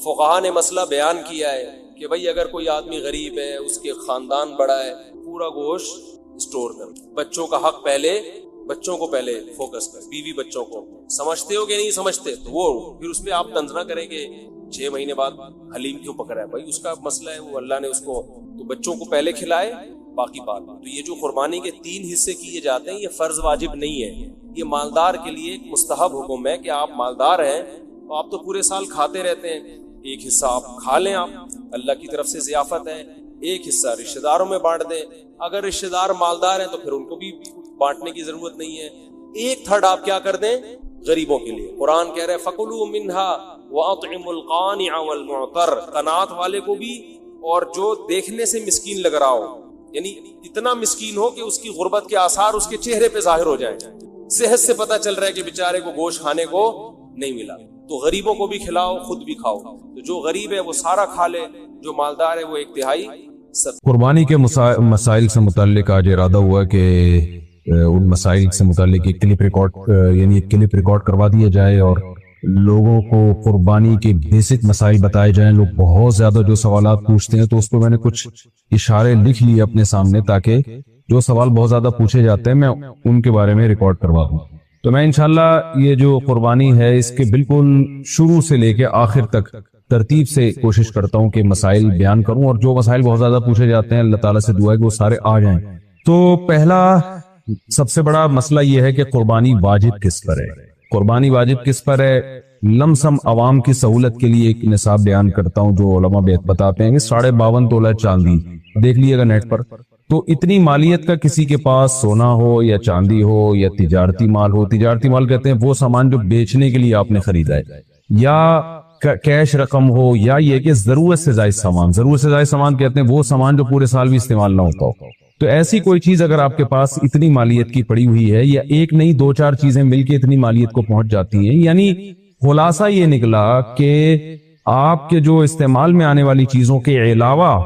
فقہا نے مسئلہ بیان کیا ہے کہ بھائی اگر کوئی آدمی غریب ہے، اس کے خاندان بڑا ہے، پورا گوشت اسٹور کر، بچوں کا حق پہلے، بچوں کو پہلے فوکس کر، بیوی بچوں کو۔ سمجھتے ہو کہ نہیں سمجھتے؟ تو وہ پھر اس پہ آپ طنز نہ کریں کہ 6 مہینے بعد حلیم کیوں پکڑا ہے، بھائی اس کا مسئلہ ہے، وہ اللہ نے اس کو، تو بچوں کو پہلے کھلائے، باقی بات۔ تو یہ جو قربانی کے 3 حصے کیے جاتے ہیں، یہ فرض واجب نہیں ہے، یہ مالدار کے لیے ایک مستحب حکم ہے کہ آپ مالدار ہیں تو آپ تو پورے سال کھاتے رہتے ہیں، ایک حصہ آپ کھا لیں، آپ اللہ کی طرف سے ضیافت ہے، ایک حصہ رشتہ داروں میں بانٹ دیں، اگر رشتہ دار مالدار ہیں تو پھر ان کو بھی بانٹنے کی ضرورت نہیں ہے، 1/3 آپ کیا کر دیں غریبوں کے لیے۔ قرآن کہہ رہے فَكُلُوا مِنْهَا وَأَطْعِمُوا الْقَانِعَ وَالْمُعْتَرَّ، قناعت والے کو بھی اور جو دیکھنے سے مسکین لگ رہا ہو، یعنی اتنا مسکین ہو کہ اس کی غربت کے آثار اس کے چہرے پہ ظاہر ہو جائیں، صحت سے پتہ چل رہا ہے کہ بیچارے کو گوشت کھانے کو نہیں ملا، تو غریبوں کو بھی کھلاؤ، خود بھی کھاؤ۔ تو جو غریب ہے وہ سارا کھا لے، جو مالدار ہے وہ 1/3۔ قربانی کے مسائل سے متعلق آج ارادہ ہوا کہ ان مسائل سے متعلق ایک کلپ ریکارڈ کروا دیا جائے اور لوگوں کو قربانی کے بیسک مسائل بتائے جائیں۔ لوگ بہت زیادہ جو سوالات پوچھتے ہیں، تو اس پہ میں نے کچھ اشارے لکھ لیے اپنے سامنے تاکہ جو سوال بہت زیادہ پوچھے جاتے ہیں میں ان کے بارے میں ریکارڈ کروا دوں۔ تو میں انشاءاللہ یہ جو قربانی ہے اس کے بالکل شروع سے لے کے آخر تک ترتیب سے کوشش کرتا ہوں کہ مسائل بیان کروں، اور جو مسائل بہت زیادہ پوچھے جاتے ہیں اللہ تعالیٰ سے دعا ہے کہ وہ سارے آ جائیں۔ تو پہلا سب سے بڑا مسئلہ یہ ہے کہ قربانی واجب کس پر ہے، قربانی واجب کس پر ہے۔ لم سم عوام کی سہولت کے لیے ایک نصاب بیان کرتا ہوں جو علماء بتاتے ہیں کہ 52.5 تولہ چاندی، دیکھ لیے گا نیٹ پر، تو اتنی مالیت کا کسی کے پاس سونا ہو یا چاندی ہو یا تجارتی مال ہو، تجارتی مال کہتے ہیں وہ سامان جو بیچنے کے لیے آپ نے خریدا ہے، یا کیش رقم ہو، یا یہ کہ ضرورت سے زائد سامان، ضرورت سے زائد سامان کہتے ہیں وہ سامان جو پورے سال بھی استعمال نہ ہوتا ہو، تو ایسی کوئی چیز اگر آپ کے پاس اتنی مالیت کی پڑی ہوئی ہے، یا ایک نہیں دو چار چیزیں مل کے اتنی مالیت کو پہنچ جاتی ہیں، یعنی خلاصہ یہ نکلا کہ آپ کے جو استعمال میں آنے والی چیزوں کے علاوہ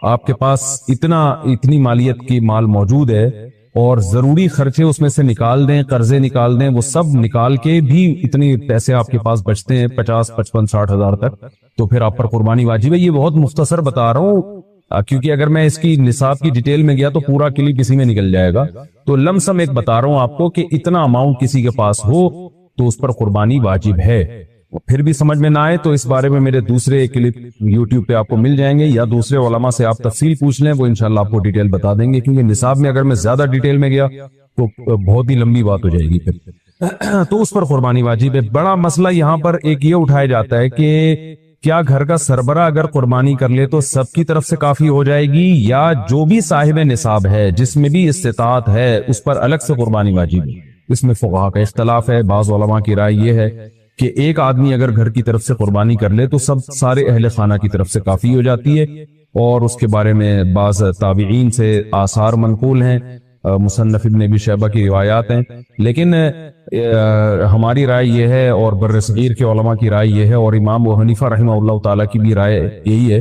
آپ کے پاس اتنی مالیت کی مال موجود ہے، اور ضروری خرچے اس میں سے نکال دیں، قرضے نکال دیں، وہ سب نکال کے بھی اتنے پیسے آپ کے پاس بچتے ہیں 50 55 60 ہزار تک، تو پھر آپ پر قربانی واجب ہے۔ یہ بہت مختصر بتا رہا ہوں کیونکہ اگر میں اس کی نصاب کی ڈیٹیل میں گیا تو پورا کلپ اسی میں نکل جائے گا، تو لم سم ایک بتا رہا ہوں آپ کو کہ اتنا اماؤنٹ کسی کے پاس ہو تو اس پر قربانی واجب ہے۔ پھر بھی سمجھ میں نہ آئے تو اس بارے میں میرے دوسرے کلپ یوٹیوب پہ آپ کو مل جائیں گے، یا دوسرے علماء سے آپ تفصیل پوچھ لیں، وہ انشاءاللہ آپ کو ڈیٹیل بتا دیں گے، کیونکہ نصاب میں اگر میں زیادہ ڈیٹیل میں گیا تو بہت ہی لمبی بات ہو جائے گی پھر، تو اس پر قربانی واجب ہے۔ بڑا مسئلہ یہاں پر ایک یہ اٹھایا جاتا ہے کہ کیا گھر کا سربراہ اگر قربانی کر لے تو سب کی طرف سے کافی ہو جائے گی، یا جو بھی صاحب نصاب ہے جس میں بھی استطاعت ہے اس پر الگ سے قربانی واجب ہے؟ اس میں فقہا کا اختلاف ہے۔ بعض علماء کی رائے یہ ہے کہ ایک آدمی اگر گھر کی طرف سے قربانی کر لے تو سارے اہل خانہ کی طرف سے کافی ہو جاتی ہے، اور اس کے بارے میں بعض تابعین سے آثار منقول ہیں، مصنف ابن ابی شیبہ کی روایات ہیں، لیکن ہماری رائے یہ ہے اور بر صغیر کے علماء کی رائے یہ ہے، اور امام ابو حنیفہ رحمہ اللہ تعالیٰ کی بھی رائے یہی ہے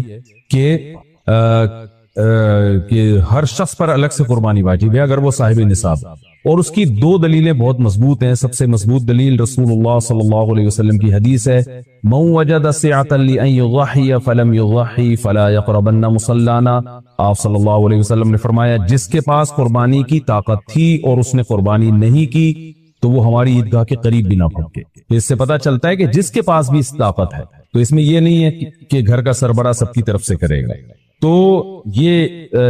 کہ ہر شخص پر الگ سے قربانی واجب ہے اگر وہ صاحب نصاب، اور اس کی دو دلیلیں بہت مضبوط ہیں۔ سب سے مضبوط دلیل رسول اللہ صلی اللہ علیہ وسلم کی حدیث ہے، من وجد سعة لأن يضحي فلم يضحي فلا يقربن مصلانا۔ آپ صلی اللہ علیہ وسلم نے فرمایا جس کے پاس قربانی کی طاقت تھی اور اس نے قربانی نہیں کی تو وہ ہماری عیدگاہ کے قریب بھی نہ پہنچے۔ اس سے پتہ چلتا ہے کہ جس کے پاس بھی طاقت ہے، تو اس میں یہ نہیں ہے کہ گھر کا سربراہ سب کی طرف سے کرے گا، تو یہ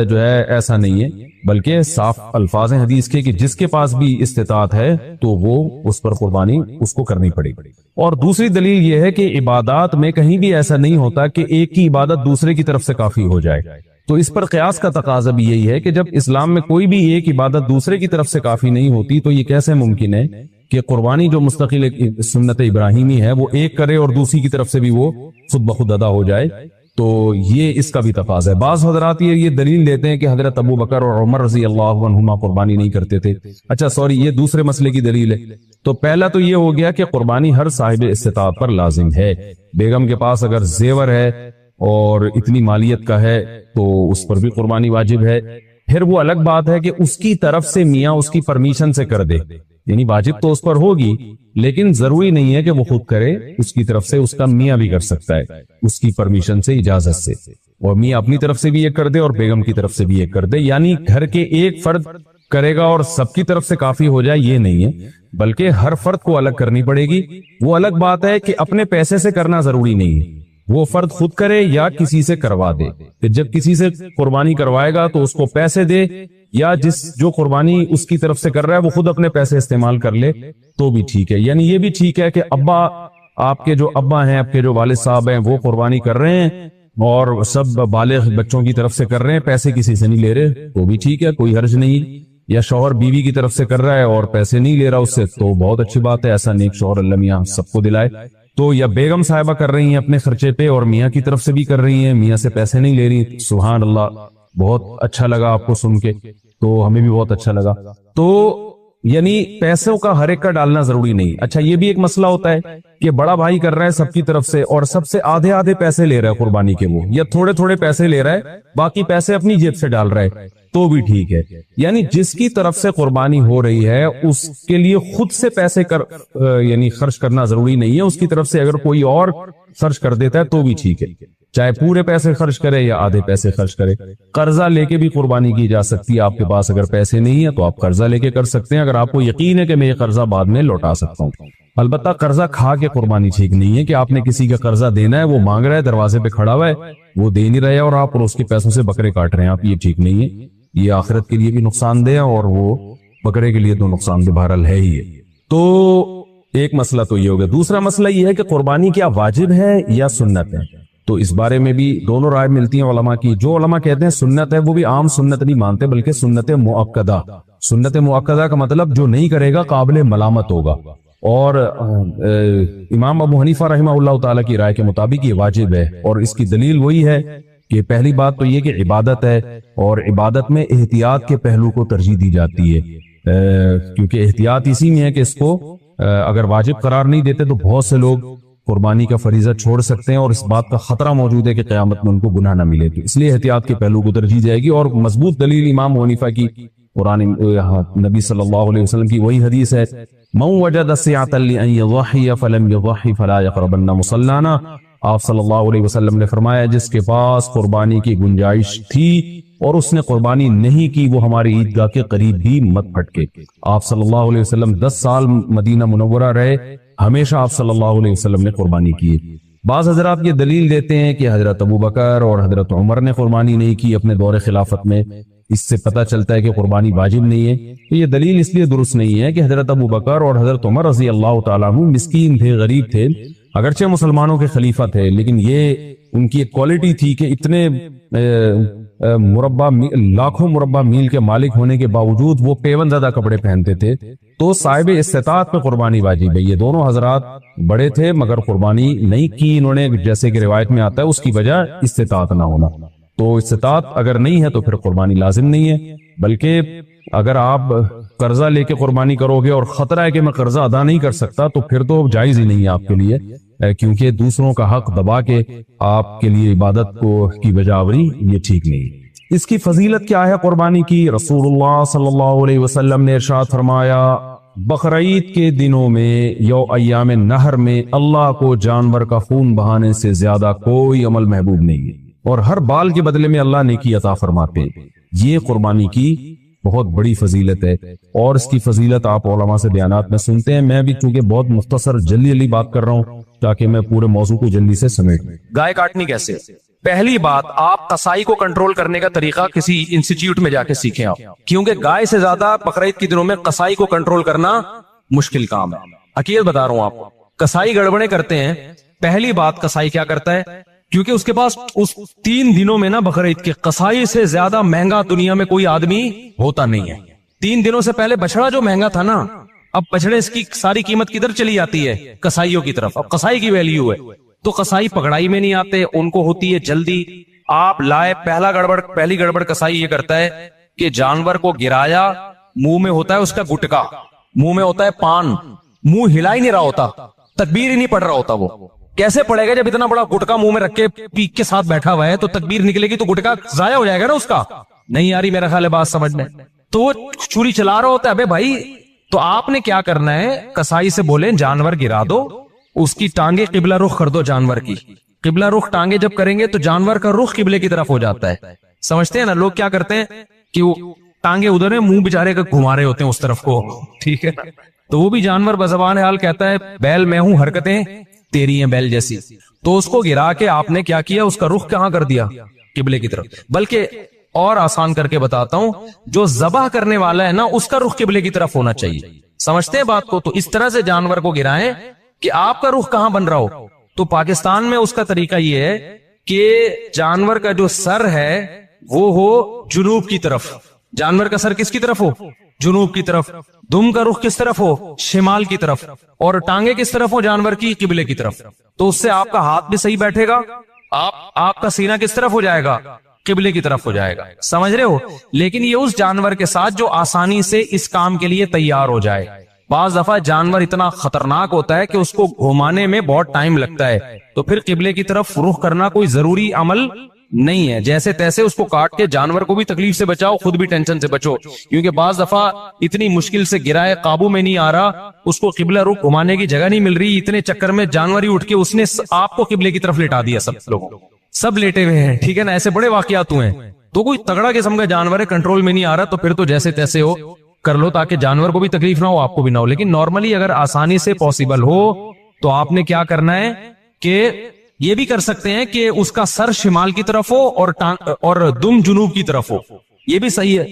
جو ہے ایسا نہیں ہے، بلکہ صاف الفاظ ہیں حدیث کے کہ جس کے پاس بھی استطاعت ہے تو وہ اس پر قربانی اس کو کرنی پڑے گی۔ اور دوسری دلیل یہ ہے کہ عبادات میں کہیں بھی ایسا نہیں ہوتا کہ ایک کی عبادت دوسرے کی طرف سے کافی ہو جائے، تو اس پر قیاس کا تقاضا بھی یہی ہے کہ جب اسلام میں کوئی بھی ایک عبادت دوسرے کی طرف سے کافی نہیں ہوتی تو یہ کیسے ممکن ہے کہ قربانی جو مستقل سنت ابراہیمی ہے وہ ایک کرے اور دوسری کی طرف سے بھی وہ خود بخود ادا ہو جائے؟ تو یہ اس کا بھی تقاضا ہے۔ بعض حضرات یہ دلیل دیتے ہیں کہ حضرت ابو بکر اور عمر رضی اللہ عنہما قربانی نہیں کرتے تھے۔ اچھا سوری، یہ دوسرے مسئلے کی دلیل ہے۔ تو پہلا تو یہ ہو گیا کہ قربانی ہر صاحب استطاعت پر لازم ہے۔ بیگم کے پاس اگر زیور ہے اور اتنی مالیت کا ہے تو اس پر بھی قربانی واجب ہے۔ پھر وہ الگ بات ہے کہ اس کی طرف سے میاں اس کی پرمیشن سے کر دے، یعنی واجب تو اس پر ہوگی لیکن ضروری نہیں ہے کہ وہ خود کرے، اس کی طرف سے اس کا میاں بھی کر سکتا ہے اس کی پرمیشن سے، اجازت سے، اور میاں اپنی طرف سے بھی یہ کر دے اور بیگم کی طرف سے بھی یہ کر دے، یعنی گھر کے ایک فرد کرے گا اور سب کی طرف سے کافی ہو جائے یہ نہیں ہے، بلکہ ہر فرد کو الگ کرنی پڑے گی۔ وہ الگ بات ہے کہ اپنے پیسے سے کرنا ضروری نہیں ہے، وہ فرد خود کرے یا کسی سے کروا دے، کہ جب کسی سے قربانی کروائے گا تو اس کو پیسے دے، یا جو قربانی اس کی طرف سے کر رہا ہے وہ خود اپنے پیسے استعمال کر لے تو بھی ٹھیک ہے۔ یعنی یہ بھی ٹھیک ہے کہ آپ کے جو ابا ہیں، آپ کے جو والد صاحب ہیں وہ قربانی کر رہے ہیں اور سب بالغ بچوں کی طرف سے کر رہے ہیں، پیسے کسی سے نہیں لے رہے تو بھی ٹھیک ہے، کوئی حرج نہیں۔ یا شوہر بیوی کی طرف سے کر رہا ہے اور پیسے نہیں لے رہا اس سے تو بہت اچھی بات ہے، ایسا نیک شوہر اللہ میاں سب کو دلائے۔ تو یا بیگم صاحبہ کر رہی ہیں اپنے خرچے پہ اور میاں کی طرف سے بھی کر رہی ہیں، میاں سے پیسے نہیں لے رہی، سبحان اللہ، بہت اچھا لگا آپ کو سن کے، تو ہمیں بھی بہت اچھا لگا۔ تو یعنی پیسوں کا ہر ایک کا ڈالنا ضروری نہیں۔ اچھا یہ بھی ایک مسئلہ ہوتا ہے کہ بڑا بھائی کر رہا ہے سب کی طرف سے اور سب سے آدھے آدھے پیسے لے رہا ہے قربانی کے، وہ یا تھوڑے تھوڑے پیسے لے رہا ہے، باقی پیسے اپنی جیب سے ڈال رہا ہے تو بھی ٹھیک ہے۔ یعنی جس کی طرف سے قربانی ہو رہی ہے اس کے لیے خود سے پیسے یعنی خرچ کرنا ضروری نہیں ہے، اس کی طرف سے اگر کوئی اور خرچ کر دیتا ہے تو بھی ٹھیک ہے، چاہے پورے پیسے خرچ کرے یا آدھے پیسے خرچ کرے۔ قرضہ لے کے بھی قربانی کی جا سکتی ہے، آپ کے پاس اگر پیسے نہیں ہے تو آپ قرضہ لے کے کر سکتے ہیں، اگر آپ کو یقین ہے کہ میں یہ قرضہ بعد میں لوٹا سکتا ہوں۔ البتہ قرضہ کھا کے قربانی ٹھیک نہیں ہے کہ آپ نے کسی کا قرضہ دینا ہے، وہ مانگ رہا ہے، دروازے پہ کھڑا ہوا ہے، وہ دے نہیں رہے اور آپ اس کے پیسوں سے بکرے کاٹ رہے ہیں، آپ، یہ ٹھیک نہیں ہے، یہ آخرت کے لیے بھی نقصان دہ ہے اور وہ بکرے کے لیے تو نقصان دہ بہرحال ہے ہی ہے۔ تو ایک مسئلہ تو یہ ہو گیا۔ دوسرا مسئلہ یہ ہے کہ قربانی کیا واجب ہے یا سنت ہے؟ تو اس بارے میں بھی دونوں رائے ملتی ہیں علماء کی. جو علماء کہتے ہیں سنت ہے وہ بھی عام سنت نہیں مانتے بلکہ سنت مؤکدہ. سنت مؤکدہ کا مطلب جو نہیں کرے گا قابل ملامت ہوگا. اور امام ابو حنیفہ رحمہ اللہ تعالیٰ کی رائے کے مطابق یہ واجب ہے, اور اس کی دلیل وہی ہے کہ پہلی بات تو یہ کہ عبادت ہے, اور عبادت میں احتیاط کے پہلو کو ترجیح دی جاتی ہے, کیونکہ احتیاط اسی میں ہے کہ اس کو اگر واجب قرار نہیں دیتے تو بہت سے لوگ قربانی کا فریضہ چھوڑ سکتے ہیں, اور اس بات کا خطرہ موجود ہے کہ قیامت میں ان کو گناہ نہ ملے. تو اس لیے احتیاط کے پہلو کو ترجیح جائے گی. اور مضبوط دلیل امام ابو حنیفہ کی قرآن نبی صلی اللہ علیہ وسلم کی وہی حدیث ہے, من وجد سعة لأن يضحي فلم يضحي فلا يقربن مصلانا. آپ صلی اللہ علیہ وسلم نے فرمایا جس کے پاس قربانی کی گنجائش تھی اور اس نے قربانی نہیں کی وہ ہماری عیدگاہ کے قریب بھی مت پھٹکے. آپ صلی اللہ علیہ وسلم 10 سال مدینہ منورہ رہے, ہمیشہ آپ صلی اللہ علیہ وسلم نے قربانی کی. بعض حضرات یہ دلیل دیتے ہیں کہ حضرت ابو بکر اور حضرت عمر نے قربانی نہیں کی اپنے دور خلافت میں, اس سے پتہ چلتا ہے کہ قربانی واجب نہیں ہے. تو یہ دلیل اس لیے درست نہیں ہے کہ حضرت ابو بکر اور حضرت عمر رضی اللہ تعالیٰ عنہ مسکین تھے, غریب تھے, اگرچہ مسلمانوں کے خلیفہ تھے, لیکن یہ ان کی ایک کوالٹی تھی کہ اتنے لاکھوں مربع میل کے مالک ہونے کے باوجود وہ پیون زدہ کپڑے پہنتے تھے. تو صاحب استطاعت پہ قربانی واجب ہے. یہ دونوں حضرات بڑے تھے مگر قربانی نہیں کی انہوں نے, جیسے کہ روایت میں آتا ہے اس کی وجہ استطاعت نہ ہونا. تو استطاعت اگر نہیں ہے تو پھر قربانی لازم نہیں ہے, بلکہ اگر آپ قرضہ لے کے قربانی کرو گے اور خطرہ ہے کہ میں قرضہ ادا نہیں کر سکتا تو پھر تو جائز ہی نہیں ہے آپ کے لیے, کیونکہ دوسروں کا حق دبا کے آپ کے لیے عبادت کو کی وجہ آوری یہ ٹھیک نہیں. اس کی فضیلت کیا ہے قربانی کی؟ رسول اللہ صلی اللہ علیہ وسلم نے ارشاد فرمایا بقرعید کے دنوں میں یو ایام نہر میں اللہ کو جانور کا خون بہانے سے زیادہ کوئی عمل محبوب نہیں ہے, اور ہر بال کے بدلے میں اللہ نیکی عطا فرماتے ہیں. یہ قربانی کی بہت بڑی فضیلت ہے, اور اس کی فضیلت آپ علماء سے بیانات میں سنتے ہیں. میں بھی چونکہ بہت مختصر جلدی بات کر رہا ہوں تاکہ میں پورے موضوع کو جلدی سے سمیٹ لوں. گائے کاٹنی کیسے؟ پہلی بات, آپ قصائی کو کنٹرول کرنے کا طریقہ کسی انسٹیٹیوٹ میں جا کے سیکھیں آپ, کیونکہ گائے سے زیادہ بقرعید کے دنوں میں قصائی کو کنٹرول کرنا مشکل کام ہے. حقیقت بتا رہا ہوں آپ کو, قصائی گڑبڑیں کرتے ہیں. پہلی بات, قصائی کیا کرتا ہے, کیونکہ اس کے پاس اس 3 دنوں میں نا بقرعید کے قصائی سے زیادہ مہنگا دنیا میں کوئی آدمی ہوتا نہیں ہے. 3 دنوں سے پہلے بچڑا جو مہنگا تھا نا, اب بچڑے اس کی ساری قیمت کدھر چلی جاتی ہے؟ قصائیوں کی طرف. اب قصائی کی ویلیو ہے, تو قصائی پکڑائی میں نہیں آتے, ان کو ہوتی ہے جلدی. آپ لائے, پہلی گڑبڑ قصائی یہ کرتا ہے کہ جانور کو گرایا, منہ میں ہوتا ہے اس کا گٹکا, منہ میں ہوتا ہے پان, منہ ہلا ہی نہیں رہا ہوتا, تکبیر ہی نہیں پڑھ رہا ہوتا. وہ کیسے پڑے گا جب اتنا بڑا گٹکا منہ میں رکھ کے پیک کے ساتھ بیٹھا ہوا ہے؟ تو تکبیر نکلے گی تو گٹکا ضائع ہو جائے گا نا اس کا. نہیں آ رہی میرا خیال ہے بات سمجھ میں, تو وہ چھری چلا رہا ہوتا ہے. ابے بھائی, تو آپ نے کیا کرنا ہے, قصائی سے بولیں جانور گرا دو, اس کی ٹانگیں قبلہ رخ کر دو. جانور کی قبلہ رخ ٹانگیں جب کریں گے تو جانور کا رخ قبلے کی طرف ہو جاتا ہے. سمجھتے ہیں نا لوگ کیا کرتے ہیں کہ وہ ٹانگیں ادھر ہیں, منہ بیچارے کا گھما رہے ہوتے ہیں اس طرف کو, ٹھیک ہے, تو وہ بھی جانور بزبان حال کہتا ہے بیل میں ہوں, حرکتیں تیری ہیں بیل جیسی. تو اس کو گرا کے آپ نے کیا کیا, اس کا رخ کہاں کر دیا؟ قبلے کی طرف. بلکہ اور آسان کر کے بتاتا ہوں, جو ذبح کرنے والا ہے نا اس کا رخ قبلے کی طرف ہونا چاہیے. سمجھتے ہیں بات کو؟ تو اس طرح سے جانور کو گرائیں کہ آپ کا رخ کہاں بن رہا ہو. تو پاکستان میں اس کا طریقہ یہ ہے کہ جانور کا جو سر ہے وہ ہو جنوب کی طرف. جانور کا سر کس کی طرف ہو؟ جنوب کی طرف. دم کا رخ کس طرف ہو؟ شمال کی طرف. اور ٹانگیں کس طرف ہو جانور کی؟ قبلے کی طرف. تو اس سے آپ کا ہاتھ بھی صحیح بیٹھے گا, آپ کا سینہ کس طرف ہو جائے گا؟ قبلے کی طرف ہو جائے گا. سمجھ رہے ہو؟ لیکن یہ اس جانور کے ساتھ جو آسانی سے اس کام کے لیے تیار ہو جائے. بعض دفعہ جانور اتنا خطرناک ہوتا ہے کہ اس کو گھمانے میں بہت ٹائم لگتا ہے, تو پھر قبلے کی طرف رخ کرنا کوئی ضروری عمل نہیں ہے. جیسے تیسے اس کو کاٹ کے جانور کو بھی تکلیف سے بچاؤ, خود بھی ٹینشن سے بچو, کیونکہ بعض دفعہ اتنی مشکل سے گرائے, قابو میں نہیں آ رہا, اس کو قبلہ رخ گھمانے کی جگہ نہیں مل رہی, اتنے چکر میں جانور ہی اٹھ کے اس نے آپ کو قبلے کی طرف لٹا دیا. سب لوگوں سب لیٹے ہوئے ہیں, ٹھیک ہے نا, ایسے بڑے واقعات ہوئے ہیں. تو کوئی تگڑا قسم کا جانور ہے, کنٹرول میں نہیں آ رہا, تو پھر تو جیسے تیسے ہو کر لو تاکہ جانور کو بھی تکلیف نہ ہو, آپ کو بھی نہ ہو. لیکن نارملی اگر آسانی سے پاسبل ہو تو آپ نے کیا کرنا ہے کہ یہ بھی کر سکتے ہیں کہ اس کا سر شمال کی طرف ہو اور دم جنوب کی طرف ہو, یہ بھی صحیح ہے.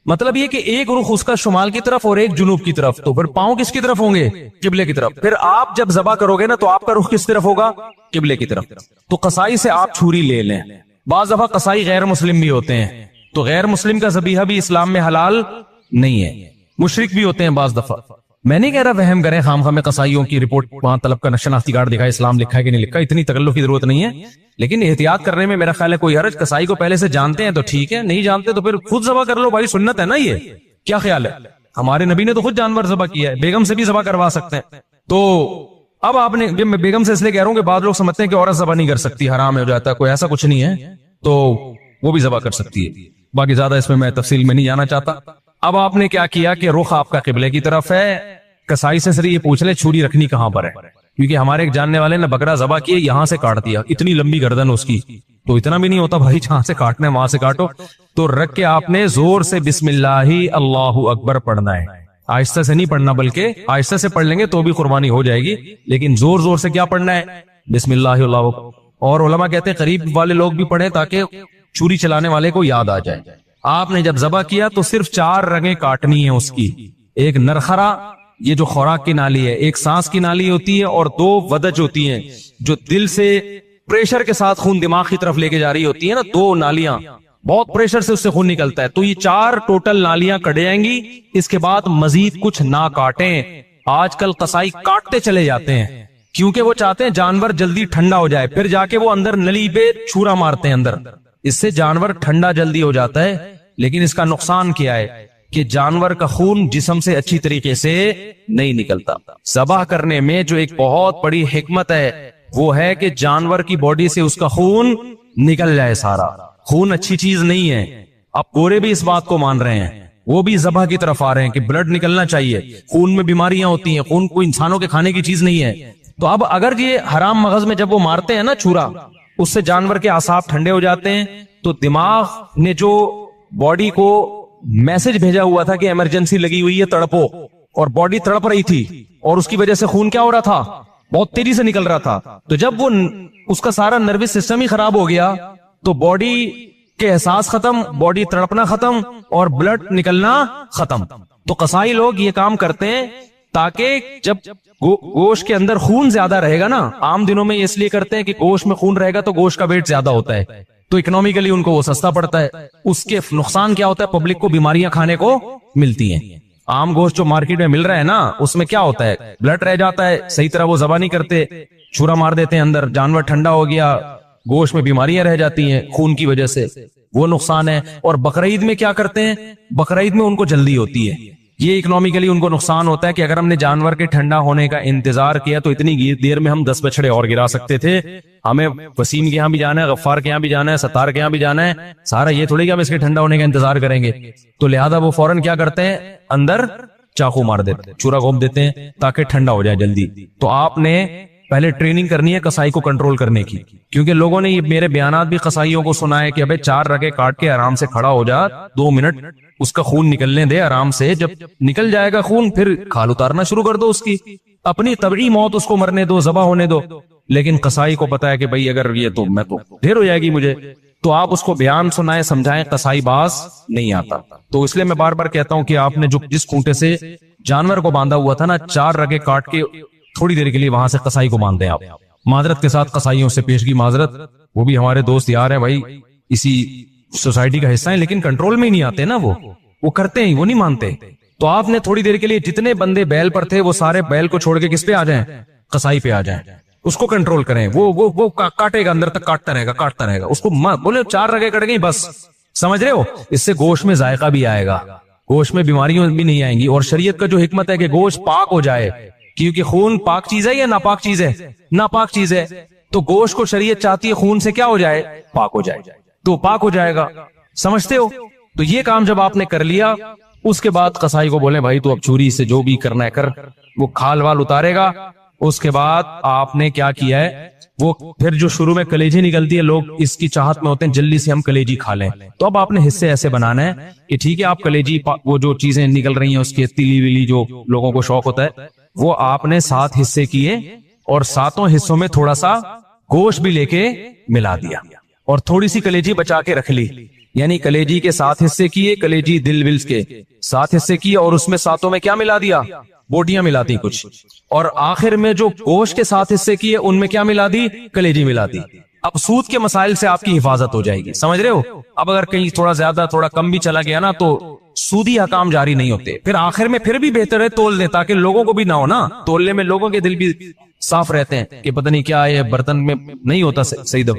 مطلب یہ کہ ایک رخ اس کا شمال کی طرف اور ایک جنوب کی طرف, تو پھر پاؤں کس کی طرف ہوں گے؟ قبلے کی طرف. پھر آپ جب ذبح کرو گے نا تو آپ کا رخ کس طرف ہوگا؟ قبلے کی طرف. تو قصائی سے آپ چھری لے لیں. بعض دفعہ قصائی غیر مسلم بھی ہوتے ہیں, تو غیر مسلم کا ذبیحہ بھی اسلام میں حلال نہیں ہے, مشرک بھی ہوتے ہیں بعض دفعہ. میں نہیں کہہ رہا وہم کریں خام خواہ میں قصائیوں کی رپورٹ وہاں طلب کا شناختی کارڈ دکھائے اسلام لکھا ہے کہ نہیں لکھا, اتنی تکلف کی ضرورت نہیں ہے, لیکن احتیاط کرنے میں میرا خیال ہے کوئی حرج. قصائی کو پہلے سے جانتے ہیں تو ٹھیک ہے, نہیں جانتے تو پھر خود ذبح کر لو بھائی, سنت ہے نا یہ. کیا خیال ہے؟ ہمارے نبی نے تو خود جانور ذبح کیا ہے, بیگم سے بھی ذبح کروا سکتے ہیں. تو اب آپ نے, میں بیگم سے اس لیے کہہ رہا ہوں کہ بعض لوگ سمجھتے ہیں کہ عورت ذبح نہیں کر سکتی, حرام ہو جاتا ہے, کوئی ایسا کچھ نہیں ہے, تو وہ بھی ذبح کر سکتی ہے. باقی زیادہ اس میں تفصیل میں نہیں جانا چاہتا. اب آپ نے کیا کیا کہ رخ آپ کا قبلے کی طرف ہے. قصائی سے صرف یہ پوچھ لے چھری رکھنی کہاں پر ہے, کیونکہ ہمارے ایک جاننے والے نے بکرا ذبح کیے, یہاں سے کاٹ دیا, اتنی لمبی گردن اس کی, تو اتنا بھی نہیں ہوتا بھائی جہاں سے کاٹنا ہے وہاں سے کاٹو. تو رکھ کے آپ نے زور سے بسم اللہ اللہ اکبر پڑھنا ہے. آہستہ سے نہیں پڑھنا, بلکہ آہستہ سے پڑھ لیں گے تو بھی قربانی ہو جائے گی, لیکن زور زور سے کیا پڑھنا ہے؟ بسم اللہ اللہ اکبر. اور علماء کہتے ہیں قریب والے لوگ بھی پڑھیں تاکہ چوری چلانے والے کو یاد آ جائے. آپ نے جب ذبح کیا تو صرف 4 رگیں کاٹنی ہیں اس کی. ایک نرخرا, یہ جو خوراک کی نالی ہے, ایک سانس کی نالی ہوتی ہے, اور 2 ودج ہوتی ہیں جو دل سے پریشر کے ساتھ خون دماغ کی طرف لے کے جا رہی ہوتی ہے نا, 2 نالیاں, بہت پریشر سے اس سے خون نکلتا ہے. تو یہ 4 ٹوٹل نالیاں کٹ جائیں گی. اس کے بعد مزید کچھ نہ کاٹیں. آج کل قصائی کاٹتے چلے جاتے ہیں کیونکہ وہ چاہتے ہیں جانور جلدی ٹھنڈا ہو جائے, پھر جا کے وہ اندر نلی پہ چھورا مارتے ہیں اندر, اس سے جانور ٹھنڈا جلدی ہو جاتا ہے. لیکن اس کا نقصان کیا ہے کہ جانور کا خون جسم سے اچھی طریقے سے نہیں نکلتا. ذبح کرنے میں جو ایک بہت بڑی حکمت ہے وہ ہے کہ جانور کی باڈی سے اس کا خون نکل جائے سارا. خون اچھی چیز نہیں ہے. اب گورے بھی اس بات کو مان رہے ہیں, وہ بھی ذبح کی طرف آ رہے ہیں کہ بلڈ نکلنا چاہیے, خون میں بیماریاں ہوتی ہیں, خون کوئی انسانوں کے کھانے کی چیز نہیں ہے. تو اب اگر یہ حرام مغز میں جب وہ مارتے ہیں نا چھورا, اس سے جانور کے اعصاب ٹھنڈے ہو جاتے ہیں. تو دماغ نے جو باڈی کو میسج بھیجا ہوا تھا کہ ایمرجنسی لگی ہوئی ہے, تڑپو, اور باڈی تڑپ رہی تھی, اور اس کی وجہ سے خون کیا ہو رہا تھا؟ بہت تیزی سے نکل رہا تھا. تو جب وہ اس کا سارا نروس سسٹم ہی خراب ہو گیا تو باڈی کے احساس ختم, باڈی تڑپنا ختم, اور بلڈ نکلنا ختم. تو قصائی لوگ یہ کام کرتے ہیں تاکہ جب گوشت کے اندر خون زیادہ رہے گا نا, عام دنوں میں اس لیے کرتے ہیں کہ گوشت میں خون رہے گا تو گوشت کا ویٹ زیادہ ہوتا ہے, تو اکنومیکلی ان کو وہ سستا پڑتا ہے. اس کے نقصان کیا ہوتا ہے؟ پبلک کو بیماریاں کھانے کو ملتی ہیں. عام گوشت جو مارکیٹ میں مل رہا ہے نا, اس میں کیا ہوتا ہے؟ بلڈ رہ جاتا ہے, صحیح طرح وہ ذبح نہیں کرتے, چھورا مار دیتے ہیں اندر, جانور ٹھنڈا ہو گیا, گوشت میں بیماریاں رہ جاتی ہیں خون کی وجہ سے, وہ نقصان ہے. اور بقرعید میں کیا کرتے ہیں؟ بقرعید میں ان کو جلدی ہوتی ہے. یہ اکنومیکلی ان کو نقصان ہوتا ہے کہ اگر ہم نے جانور کے ٹھنڈا ہونے کا انتظار کیا تو اتنی دیر میں ہم 10 بچڑے اور گرا سکتے تھے. ہمیں وسیم کے یہاں بھی جانا ہے, غفار کے یہاں بھی جانا ہے, ستار کے یہاں بھی جانا ہے, سارا یہ تھوڑی کہ ہم اس کے ٹھنڈا ہونے کا انتظار کریں گے. تو لہذا وہ فوراً کیا کرتے ہیں؟ اندر چاقو مار دیتے, چورا گھونپ دیتے ہیں تاکہ ٹھنڈا ہو جائے جلدی. تو آپ نے پہلے ٹریننگ کرنی ہے قصائی کو کنٹرول کرنے کی, کیونکہ لوگوں نے یہ میرے بیانات بھی قصائیوں کو سنا ہے کہ ابے 4 رگے کاٹ کے آرام سے کھڑا ہو جا, 2 منٹ اس کا خون نکلنے دے آرام سے, جب نکل جائے گا خون پھر کھال اتارنا شروع کر دو, اس کی اپنی طبعی موت اس کو مرنے دو, ذبح ہونے دو. لیکن قصائی کو پتا ہے کہ بھائی اگر یہ تو میں تو ڈھیر ہو جائے گی مجھے, تو آپ اس کو بیان سنائیں, سمجھائیں, قصائی باز نہیں آتا. تو اس لیے میں بار بار کہتا ہوں کہ آپ نے جو جس کھونٹے سے جانور کو باندھا ہوا تھا نا, 4 رگے کاٹ کے تھوڑی دیر کے لیے وہاں سے قصائی کو باندھ دیں آپ. معذرت کے ساتھ قصائیوں سے پیشگی معذرت, وہ بھی ہمارے دوست یار ہیں بھائی, اسی سوسائٹی کا حصہ ہیں, لیکن کنٹرول میں ہی نہیں آتے نا, وہ کرتے ہیں, وہ نہیں مانتے. تو آپ نے تھوڑی دیر کے لیے جتنے بندے بیل پر تھے وہ سارے بیل کو چھوڑ کے کس پہ آ جائیں؟ قصائی پہ آ جائیں, اس کو کنٹرول کریں. وہ کاٹے گا, اندر تک کاٹتا رہے گا, اس کو بولے 4 رگے کٹ گئی بس, سمجھ رہے ہو؟ اس سے گوشت میں ذائقہ بھی آئے گا, گوشت میں بیماریاں بھی نہیں آئیں گی. اور شریعت کا جو حکمت ہے کہ گوشت پاک ہو جائے, کیونکہ خون پاک چیز ہے یا ناپاک چیز ہے؟ ناپاک چیز ہے. تو گوشت کو شریعت چاہتی ہے خون سے کیا ہو جائے؟ پاک ہو جائے, تو پاک ہو جائے گا. سمجھتے ہو؟ تو یہ کام جب آپ نے کر لیا, اس کے بعد قصائی کو بولے بھائی تو اب چھری سے جو بھی کرنا ہے کر, وہ کھال وال اتارے گا. اس کے بعد آپ نے کیا کیا ہے, وہ پھر جو شروع میں کلیجی نکلتی ہے, لوگ اس کی چاہت میں ہوتے ہیں جلدی سے ہم کلیجی کھا لیں. تو اب آپ نے حصے ایسے بنانا ہے کہ ٹھیک ہے آپ کلیجی, وہ جو چیزیں نکل رہی ہیں اس کے تیلی ویلی جو لوگوں کو شوق ہوتا ہے, وہ آپ نے 7 حصے کیے, اور 7 حصوں میں تھوڑا سا گوشت بھی لے کے ملا دیا, اور تھوڑی سی کلیجی بچا کے رکھ لی. یعنی کلیجی کے 7 حصے کیے، کلیجی دل ولز کے 7 حصے کیے، اور اس میں 7 میں کیا ملا دیا؟ بوٹیاں ملا دی کچھ، اور آخر میں جو گوشت کے 7 حصے کیے ان میں کیا ملا دی؟ کلیجی ملا دی۔ اب سود کے مسائل سے آپ کی حفاظت ہو جائے گی، سمجھ رہے ہو؟ اب اگر کہیں تھوڑا زیادہ تھوڑا کم بھی چلا گیا نا تو سودی حکام جاری نہیں ہوتے، پھر آخر میں پھر بھی بہتر ہے تول دیں، تاکہ لوگوں کو بھی نہ ہو نا، تولنے میں لوگوں کے دل بھی صاف رہتے ہیں کہ پتہ نہیں کیا ہے برتن میں نہیں ہوتا صحیح دو،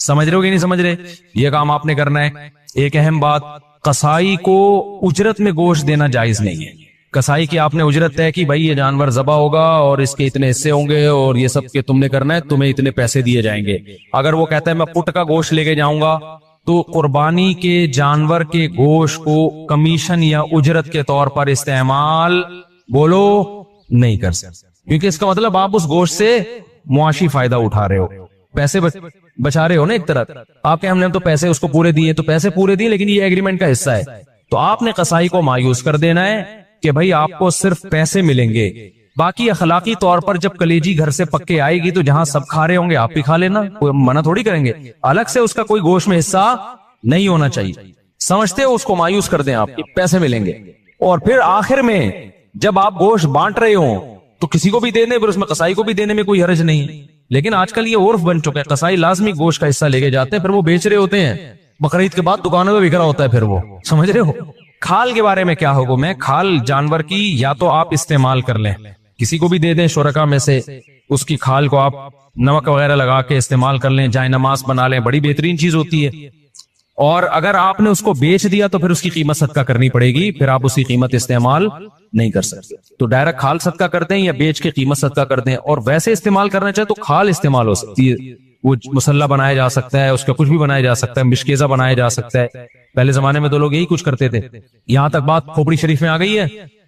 سمجھ رہے ہو کہ نہیں سمجھ رہے؟ یہ کام آپ نے کرنا ہے۔ ایک اہم بات، قصائی کو اجرت میں گوشت دینا جائز نہیں ہے۔ قصائی کی آپ نے اجرت طے کی، بھائی یہ جانور ذبح ہوگا اور اس کے اتنے حصے ہوں گے اور یہ سب کے تم نے کرنا ہے، تمہیں اتنے پیسے دیے جائیں گے۔ اگر وہ کہتا ہے میں پٹ کا گوشت لے کے جاؤں گا، تو قربانی کے جانور کے گوشت کو کمیشن یا اجرت کے طور پر استعمال بولو نہیں کر سکتے، کیونکہ اس کا مطلب آپ اس گوشت سے معاشی فائدہ اٹھا رہے ہو، پیسے بچا رہے ہو نا ایک طرح۔ آپ کے ہم نے تو پیسے اس کو پورے دیے، تو پیسے پورے دیے لیکن یہ ایگریمنٹ کا حصہ ہے، تو آپ نے قصائی کو مایوس کر دینا ہے کہ بھائی آپ کو صرف پیسے ملیں گے، باقی اخلاقی طور پر جب کلیجی گھر سے پکے آئے گی تو جہاں سب کھا رہے ہوں گے آپ بھی کھا لینا، کوئی منع تھوڑی کریں گے، الگ سے اس کا کوئی گوشت میں حصہ نہیں ہونا چاہیے، سمجھتے ہو؟ اس کو مایوس کر دیں آپ، پیسے ملیں گے۔ اور پھر آخر میں جب آپ گوشت بانٹ رہے ہوں تو کسی کو بھی دے دیں، پھر اس میں قصائی کو بھی دینے میں کوئی حرج نہیں ہے، لیکن آج کل یہ عرف بن چکا ہے، قصائی لازمی گوشت کا حصہ لے کے جاتے ہیں، پھر وہ بیچ رہے ہوتے ہیں، بقرعید کے بعد دکانوں میں بک رہا ہوتا ہے، پھر وہ سمجھ رہے ہو؟ کھال کے بارے میں کیا حکم ہے؟ کھال جانور کی یا تو آپ استعمال کر لیں، کسی کو بھی دے دیں شرکا میں سے، اس کی کھال کو آپ نمک وغیرہ لگا کے استعمال کر لیں، جائے نماز بنا لیں، بڑی بہترین چیز ہوتی ہے۔ اور اگر آپ نے اس کو بیچ دیا تو پھر اس کی قیمت صدقہ کرنی پڑے گی، پھر آپ اس کی قیمت استعمال نہیں کر سکتے، تو ڈائریکٹ کھال صدقہ کرتے ہیں یا بیچ کے قیمت صدقہ کرتے ہیں۔ اور ویسے استعمال کرنا چاہے تو کھال استعمال ہو سکتی ہے، وہ مسلح بنایا جا سکتا ہے، اس کا کچھ بھی بنایا جا سکتا ہے، مشکیزہ بنایا جا سکتا ہے، پہلے زمانے میں تو لوگ یہی کچھ کرتے تھے، یہاں تک بات کھوپڑی شریف میں آ گئی ہے۔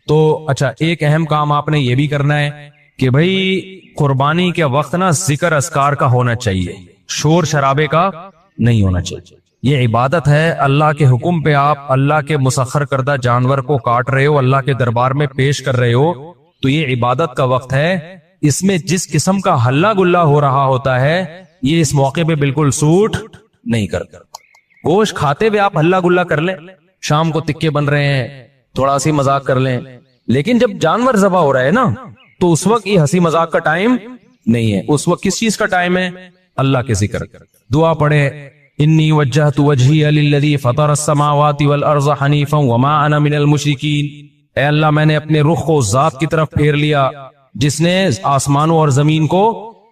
تو اچھا، ایک اہم کام آپ نے یہ بھی کرنا ہے کہ بھئی قربانی کے وقت نا ذکر اذکار کا ہونا چاہیے، شور شرابے کا نہیں ہونا چاہیے، یہ عبادت ہے، اللہ کے حکم پہ آپ اللہ کے مسخر کردہ جانور کو کاٹ رہے ہو، اللہ کے دربار میں پیش کر رہے ہو، تو یہ عبادت کا وقت ہے، اس میں جس قسم کا ہلہ گلہ ہو رہا ہوتا ہے یہ اس موقع پہ بالکل سوٹ نہیں کرتا۔ گوشت کھاتے ہوئے آپ ہلہ گلہ کر لیں، شام کو تکے بن رہے ہیں تھوڑا سی مذاق کر لیں، لیکن جب جانور ذبح ہو رہا ہے نا تو اس وقت یہ ہنسی مذاق کا ٹائم نہیں ہے، اس وقت کس چیز کا ٹائم ہے؟ اللہ کے ذکر۔ دعا پڑھے، انی وجہت وجہی للذی فطر السماوات والارض حنیفا وما انا من المشرکین، اے اللہ میں نے اپنے رخ کو ذات کی طرف پھیر لیا جس نے آسمانوں اور زمین کو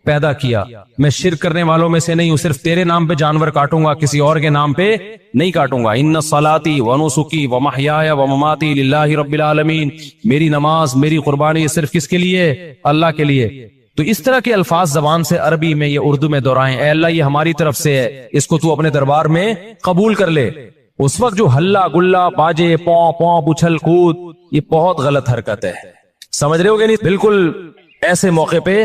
پیدا کیا، میں شرک کرنے والوں میں سے نہیں ہوں، صرف تیرے نام پہ جانور کاٹوں گا، کسی اور کے نام پہ نہیں کاٹوں گا۔ ان صلاتی ونسکی ومحیایا ومماتی للہ رب العالمین، میری نماز میری قربانی صرف کس کے لیے؟ اللہ کے لیے۔ تو اس طرح کے الفاظ زبان سے عربی میں یا اردو میں دہرائیں، اے اللہ یہ ہماری طرف سے ہے، اس کو تو اپنے دربار میں قبول کر لے۔ اس وقت جو ہلہ گلہ باجے پوں پوں اچھل کود، یہ بہت غلط حرکت ہے، سمجھ رہے ہو کہ نہیں؟ بالکل ایسے موقع پہ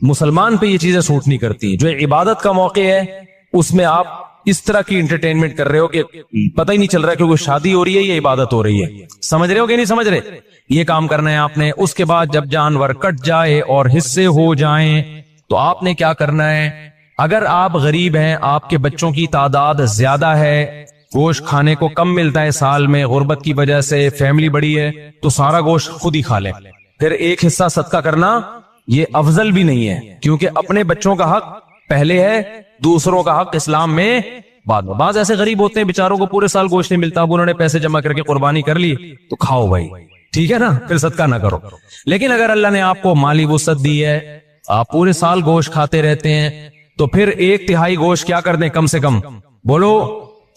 مسلمان پہ یہ چیزیں سوٹ نہیں کرتی۔ جو عبادت کا موقع ہے اس میں آپ اس طرح کی انٹرٹینمنٹ کر رہے ہو کہ پتہ ہی نہیں چل رہا کہ کوئی شادی ہو رہی ہے یا عبادت ہو رہی ہے، سمجھ رہے ہو کہ نہیں سمجھ رہے؟ یہ کام کرنا ہے آپ نے۔ اس کے بعد جب جانور کٹ جائے اور حصے ہو جائیں تو آپ نے کیا کرنا ہے؟ اگر آپ غریب ہیں، آپ کے بچوں کی تعداد زیادہ ہے، گوشت کھانے کو کم ملتا ہے سال میں غربت کی وجہ سے، فیملی بڑی ہے، تو سارا گوشت خود ہی کھا لیں، پھر ایک حصہ صدقہ کرنا یہ افضل بھی نہیں ہے، کیونکہ اپنے بچوں کا حق پہلے ہے، دوسروں کا حق اسلام میں بعد میں۔ بعض ایسے غریب ہوتے ہیں بیچاروں کو پورے سال گوشت نہیں ملتا، اب انہوں نے پیسے جمع کر کے قربانی کر لی تو کھاؤ بھائی، ٹھیک ہے نا، پھر صدقہ نہ کرو۔ لیکن اگر اللہ نے آپ کو مالی وسعت دی ہے، آپ پورے سال گوشت کھاتے رہتے ہیں، تو پھر 1/3 گوشت کیا کر دیں؟ کم سے کم بولو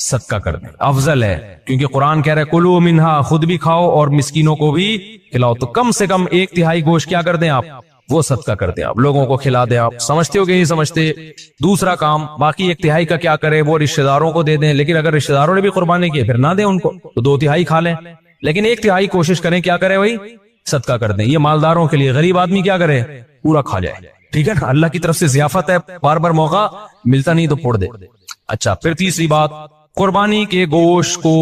صدقہ کر دیں، افضل ہے، کیونکہ قرآن کہہ رہا ہے کلوا منہا، خود بھی کھاؤ اور مسکینوں کو بھی کھلاؤ، تو کم سے کم 1/3 گوشت کیا کر دیں آپ؟ وہ صدقہ کر دیں، آپ لوگوں کو کھلا دیں۔ آپ سمجھتے ہو کہ نہیں سمجھتے؟ دوسرا کام، باقی 1/3 کا کیا کرے؟ وہ رشتہ داروں کو دے دیں، لیکن اگر رشتہ داروں نے بھی قربانی کی پھر نہ دیں ان کو، تو 2/3 کھا لیں، لیکن 1/3 کوشش کریں کیا کرے بھائی؟ صدقہ کر دیں۔ یہ مالداروں کے لیے، غریب آدمی کیا کرے؟ پورا کھا جائے، ٹھیک ہے نا، اللہ کی طرف سے ضیافت ہے، بار بار موقع ملتا نہیں تو پھوڑ دے۔ اچھا، پھر تیسری بات، قربانی کے گوشت کو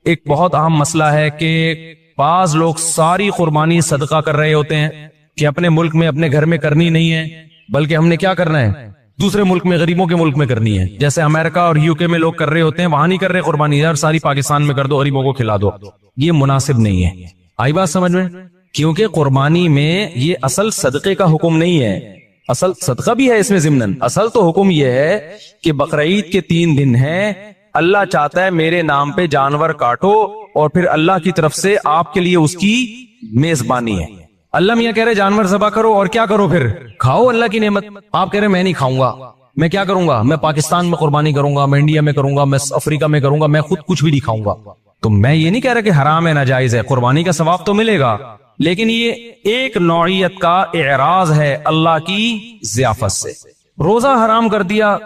ایک بہت اہم مسئلہ ہے کہ بعض لوگ ساری قربانی صدقہ کر رہے ہوتے ہیں کہ اپنے ملک میں اپنے گھر میں کرنی نہیں ہے، بلکہ ہم نے کیا کرنا ہے؟ دوسرے ملک میں, غریبوں کے ملک میں کرنی ہے. جیسے امریکہ اور یو کے میں لوگ کر رہے ہوتے ہیں, وہاں نہیں کر رہے قربانی, یار ساری پاکستان میں کر دو, غریبوں کو کھلا دو. یہ مناسب نہیں ہے. آئی بات سمجھ میں؟ کیونکہ قربانی میں یہ اصل صدقے کا حکم نہیں ہے. اصل صدقہ بھی ہے اس میں ضمناً, اصل تو حکم یہ ہے کہ بقرعید کے 3 دن ہیں, اللہ چاہتا ہے میرے نام پہ جانور کاٹو, اور پھر اللہ کی طرف سے آپ کے لیے اس کی میزبانی ہے. اللہ میاں کہہ رہے جانور ذبح کرو, اور کیا کرو پھر؟ کھاؤ اللہ کی نعمت. آپ کہہ رہے میں نہیں کھاؤں گا, میں کیا کروں گا, میں پاکستان میں قربانی کروں گا, میں انڈیا میں کروں گا, میں افریقہ میں کروں گا, میں خود کچھ بھی نہیں کھاؤں گا. تو میں یہ نہیں کہہ رہا کہ حرام ہے, ناجائز ہے, قربانی کا ثواب تو ملے گا, لیکن یہ ایک نوعیت کا اعراض ہے اللہ کی ضیافت سے. روزہ حرام کر دیا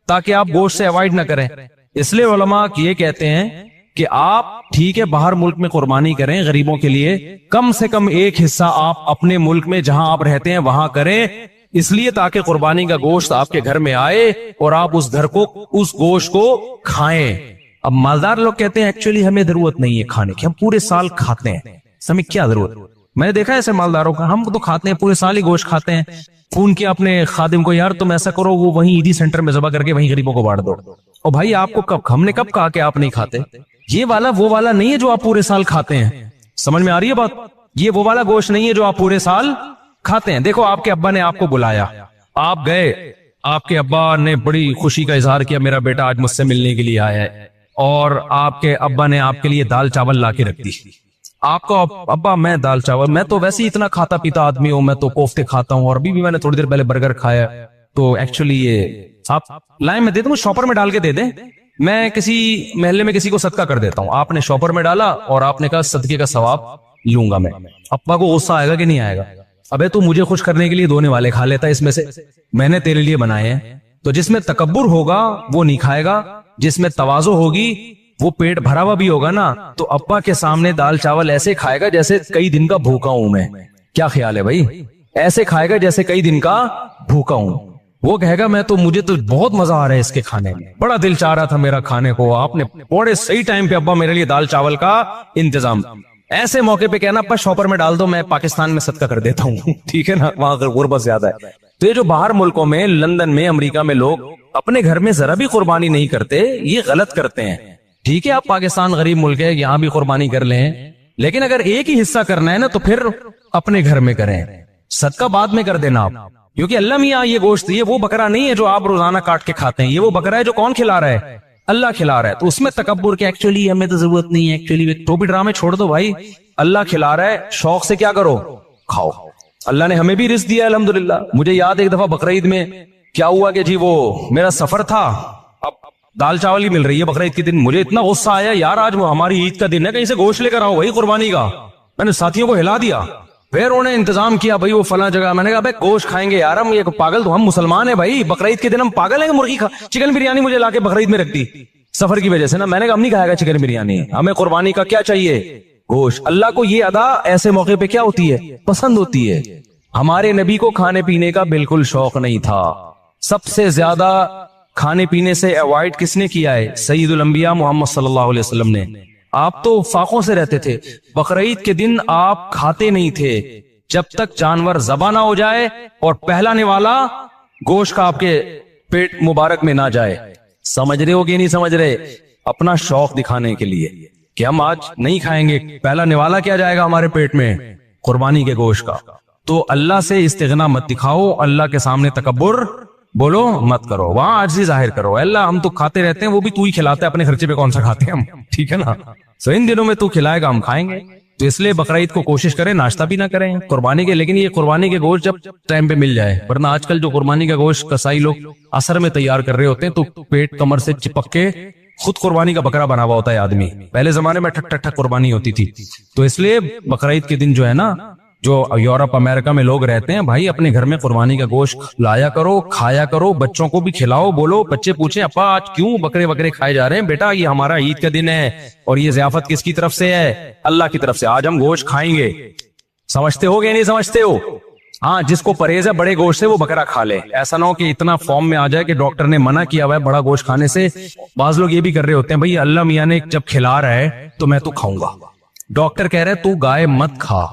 تاکہ آپ گوشت سے اوائڈ نہ کریں. اس لیے علماء یہ کہتے ہیں کہ آپ ٹھیک ہے باہر ملک میں قربانی کریں غریبوں کے لیے, کم سے کم ایک حصہ آپ اپنے ملک میں جہاں آپ رہتے ہیں وہاں کریں, اس لیے تاکہ قربانی کا گوشت آپ کے گھر میں آئے اور آپ اس گھر کو, اس گوشت کو کھائیں. اب مالدار لوگ کہتے ہیں ایکچولی ہمیں ضرورت نہیں ہے کھانے کی, ہم پورے سال کھاتے ہیں, ہمیں کیا ضرورت. میں نے دیکھا ایسے مالداروں کا, ہم تو کھاتے ہیں پورے سال ہی گوشت کھاتے ہیں. فون کیا اپنے خادم کو, یار تم ایسا کرو وہ وہیں عیدی سینٹر میں ذبح کر کے وہیں غریبوں کو بانٹ دو. اور بھائی آپ کو کب, ہم نے کب کہا کہ آپ نہیں کھاتے؟ یہ والا وہ والا نہیں ہے جو آپ پورے سال کھاتے ہیں. سمجھ میں آ رہی ہے بات؟ یہ وہ والا گوشت نہیں ہے جو آپ پورے سال کھاتے ہیں. دیکھو آپ کے ابا نے آپ کو بلایا, آپ گئے, آپ کے ابا نے بڑی خوشی کا اظہار کیا میرا بیٹا آج مجھ سے ملنے کے لیے آیا ہے, اور آپ کے ابا نے آپ کے لیے دال چاول لا کے رکھ دی. آپ کو ابا میں دال چاول, میں تو ویسے ہی اتنا کھاتا پیتا آدمی ہوں, میں تو کوفتے کھاتا ہوں, اور ابھی بھی میں نے تھوڑی دیر پہلے برگر کھایا, تو ایکچولی یہ آپ لائیں میں دے دوں, شاپر میں ڈال کے دے دیں, میں کسی محلے میں کسی کو صدقہ کر دیتا ہوں. آپ نے شاپر میں ڈالا اور آپ نے کہا صدقے کا ثواب لوں گا میں. ابا کو غصہ آئے گا کہ نہیں آئے گا؟ ابے تو مجھے خوش کرنے کے لیے دھونے والے کھا لیتا ہے اس میں سے, میں نے تیرے لیے بنائے ہیں. تو جس میں تکبر ہوگا وہ نہیں کھائے گا, جس میں تواضع ہوگی وہ پیٹ بھرا ہوا بھی ہوگا نا, تو ابا کے سامنے دال چاول ایسے کھائے گا جیسے کئی دن کا بھوکا ہوں میں. کیا خیال ہے بھائی؟ ایسے کھائے گا جیسے کئی دن کا بھوکا ہوں. وہ کہے گا میں تو, مجھے تو بہت مزہ آ رہا ہے اس کے کھانے میں, بڑا دل چاہ رہا تھا میرا کھانے کو, آپ نے بڑے صحیح ٹائم پہ ابا میرے لیے دال چاول کا انتظام. ایسے موقع پہ کہنا ابا شاپر میں ڈال دو, میں پاکستان میں صدقہ کر دیتا ہوں. ٹھیک ہے نا, وہاں غربت زیادہ ہے. تو یہ جو باہر ملکوں میں, لندن میں, امریکہ میں لوگ اپنے گھر میں ذرا بھی قربانی نہیں کرتے, یہ غلط کرتے ہیں. ٹھیک ہے آپ پاکستان غریب ملک ہے, یہاں بھی قربانی کر لیں, لیکن اگر ایک ہی حصہ کرنا ہے نا تو پھر اپنے گھر میں کریں, صدقہ بعد میں کر دینا آپ. کیونکہ اللہ میاں یہ گوشت, یہ وہ بکرا نہیں ہے جو آپ روزانہ کاٹ کے کھاتے ہیں, یہ وہ بکرا ہے جو کون کھلا رہا ہے؟ اللہ کھلا رہا ہے. تو اس میں تکبر کہ ایکچولی ہمیں تو ضرورت نہیں ہے, ایکچولی ٹوپی ڈرامے چھوڑ دو بھائی, اللہ کھلا رہا ہے, شوق سے کیا کرو, کھاؤ. اللہ نے ہمیں بھی رزق دیا الحمدللہ. مجھے یاد ایک دفعہ بقرعید میں کیا ہوا کہ جی وہ میرا سفر تھا, اب دال چاول ہی مل رہی ہے بقرعید کے دن. مجھے اتنا غصہ آیا, یار آج ہماری عید کا دن ہے, کہیں سے گوشت لے کر آؤ بھائی قربانی کا. میں نے ساتھیوں کو ہلا دیا, پھر انہوں نے انتظام کیا بھائی وہ فلاں جگہ. میں نے کہا بھائی گوشت کھائیں گے یار, ہم یہ پاگل, تو ہم مسلمان ہیں بھائی, بقرعید کے دن ہم پاگل ہیں کہ مرغی چکن بریانی مجھے لا کے بقرعید میں رکھ دی سفر کی وجہ سے نا. میں نے کہا ہم نہیں کھائے گا چکن بریانی, ہمیں قربانی کا کیا چاہیے, گوشت. اللہ کو یہ ادا ایسے موقع پہ کیا ہوتی ہے, پسند ہوتی ہے. ہمارے نبی کو کھانے پینے کا بالکل شوق نہیں تھا. سب سے زیادہ کھانے پینے سے اوائڈ کس نے کیا ہے؟ سید الانبیاء محمد صلی اللہ علیہ وسلم نے. آپ تو فاقوں سے رہتے تھے, بقرعید کے دن آپ کھاتے نہیں تھے جب تک جانور ذبح نہ ہو جائے اور پہلا نوالا گوشت کا آپ کے پیٹ مبارک میں نہ جائے. سمجھ رہے ہو کہ نہیں سمجھ رہے؟ اپنا شوق دکھانے کے لیے کہ ہم آج نہیں کھائیں گے, پہلا نوالا کیا جائے گا ہمارے پیٹ میں, قربانی کے گوشت کا. تو اللہ سے استغنا مت دکھاؤ, اللہ کے سامنے تکبر بولو مت کرو, وہاں عاجزی ظاہر کرو. اللہ ہم تو کھاتے رہتے ہیں, وہ بھی تو ہی کھلاتا ہے, اپنے خرچے پہ کون سا کھاتے ہیں ہم, ٹھیک ہے نا. سو ان دنوں میں تو کھلائے گا, ہم کھائیں گے. تو اس لیے بقرعید کو کوشش کریں ناشتہ بھی نہ کریں قربانی کے, لیکن یہ قربانی کے گوشت جب ٹائم پہ مل جائے. ورنہ آج کل جو قربانی کا گوشت کسائی لوگ اثر میں تیار کر رہے ہوتے ہیں تو پیٹ کمر سے چپک کے خود قربانی کا بکرا بنا ہوا ہوتا ہے آدمی. پہلے زمانے میں ٹھک ٹھک ٹھک قربانی ہوتی تھی. تو اس لیے بقرعید کے دن جو ہے نا, جو یورپ امریکہ میں لوگ رہتے ہیں, بھائی اپنے گھر میں قربانی کا گوشت لایا کرو, کھایا کرو, بچوں کو بھی کھلاؤ. بولو, بچے پوچھیں ابا آج کیوں بکرے وکرے کھائے جا رہے ہیں؟ بیٹا یہ ہمارا عید کا دن ہے, اور یہ ضیافت کس کی طرف سے ہے؟ اللہ کی طرف سے. آج ہم گوشت کھائیں گے. سمجھتے ہو کہ نہیں سمجھتے ہو؟ ہاں, جس کو پرہیز ہے بڑے گوشت سے وہ بکرا کھا لے. ایسا نہ ہو کہ اتنا فارم میں آ جائے کہ ڈاکٹر نے منع کیا ہوا ہے بڑا گوشت کھانے سے. بعض لوگ یہ بھی کر رہے ہوتے ہیں, بھائی اللہ میاں نے جب کھلا رہا ہے تو میں تو کھاؤں گا. ڈاکٹر کہہ رہے تو گائے مت کھا,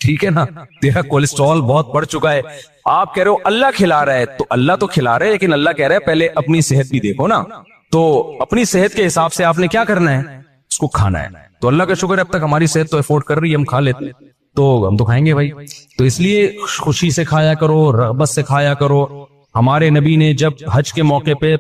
ٹھیک ہے نا, تیرا کولیسٹرول بہت بڑھ چکا ہے. آپ کہہ رہے ہو اللہ کھلا رہا ہے, تو اللہ تو کھلا رہا ہے, لیکن اللہ کہہ رہا ہے پہلے اپنی صحت بھی دیکھو نا. تو اپنی صحت کے حساب سے آپ نے کیا کرنا ہے, اس کو کھانا ہے. تو اللہ کا شکر ہے اب تک ہماری صحت تو افورڈ کر رہی ہے, ہم کھا لیتے, تو ہم تو کھائیں گے بھائی. تو اس لیے خوشی سے کھایا کرو, رغبت سے کھایا کرو. ہمارے نبی نے جب حج کے موقع پہ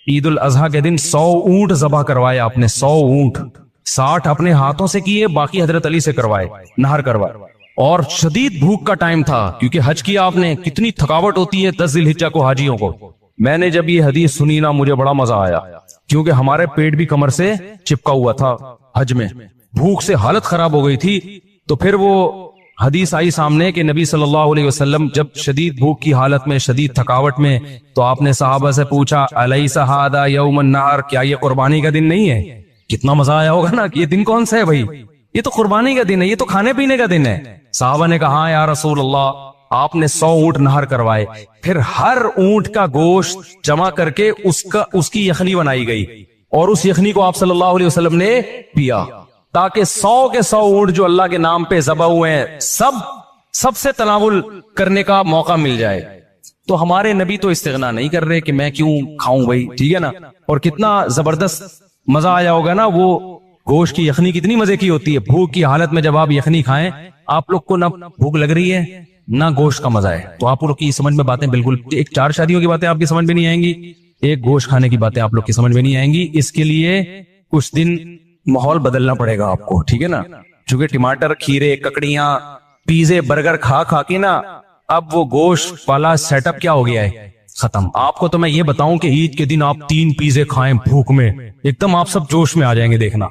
عید الاضحیٰ کے دن 100 اونٹ ذبح کروائے, آپ نے 100 اونٹ, 60 اپنے ہاتھوں سے کیے, باقی حضرت علی سے کروائے, نہر کروائے. اور شدید بھوک کا ٹائم تھا کیونکہ حج کیا آپ نے, کتنی تھکاوٹ ہوتی ہے 10 ذی الحجہ کو حاجیوں کو. میں نے جب یہ حدیث سنی نا مجھے بڑا مزہ آیا, کیونکہ ہمارے پیٹ بھی کمر سے چپکا ہوا تھا حج میں, بھوک سے حالت خراب ہو گئی تھی. تو پھر وہ حدیث آئی سامنے کہ نبی صلی اللہ علیہ وسلم جب شدید بھوک کی حالت میں, شدید تھکاوٹ میں, تو آپ نے صحابہ سے پوچھا الیس ھذا یوم النحر, کیا یہ قربانی کا دن نہیں ہے؟ کتنا مزہ آیا ہوگا نا, یہ دن کون سا ہے بھائی, یہ تو قربانی کا دن ہے, یہ تو کھانے پینے کا دن ہے. صحابہ نے کہا یا رسول اللہ, آپ نے 100 اونٹ نہر کروائے, پھر ہر اونٹ کا گوشت جمع کر کے اس کی یخنی بنائی گئی, اور اس یخنی کو آپ صلی اللہ علیہ وسلم نے پیا, تاکہ 100 کے 100 اونٹ جو اللہ کے نام پہ ذبح ہوئے ہیں سب سے تناول کرنے کا موقع مل جائے. تو ہمارے نبی تو استغنا نہیں کر رہے کہ میں کیوں کھاؤں بھائی, ٹھیک ہے نا. اور کتنا زبردست مزہ آیا ہوگا نا, وہ گوشت کی یخنی کتنی مزے کی ہوتی ہے. بھوک کی حالت میں جب آپ یخنی کھائیں, آپ لوگ کو نہ بھوک لگ رہی ہے نہ گوشت کا مزہ ہے, تو آپ لوگ کی سمجھ میں باتیں بالکل, ایک 4 شادیوں کی باتیں آپ کی سمجھ میں نہیں آئیں گی, ایک گوشت کھانے کی باتیں آپ لوگ کی سمجھ میں نہیں آئیں گی. اس کے لیے کچھ دن ماحول بدلنا پڑے گا آپ کو, ٹھیک ہے نا. چونکہ ٹماٹر, کھیرے, ککڑیاں, پیزے, برگر کھا کے نا اب وہ گوشت والا سیٹ اپ کیا ہو گیا ہے, ختم. آپ کو تو میں یہ بتاؤں کہ عید کے دن آپ 3 پیزے کھائیں بھوک میں, ایک دم آپ سب جوش میں آ جائیں گے, دیکھنا.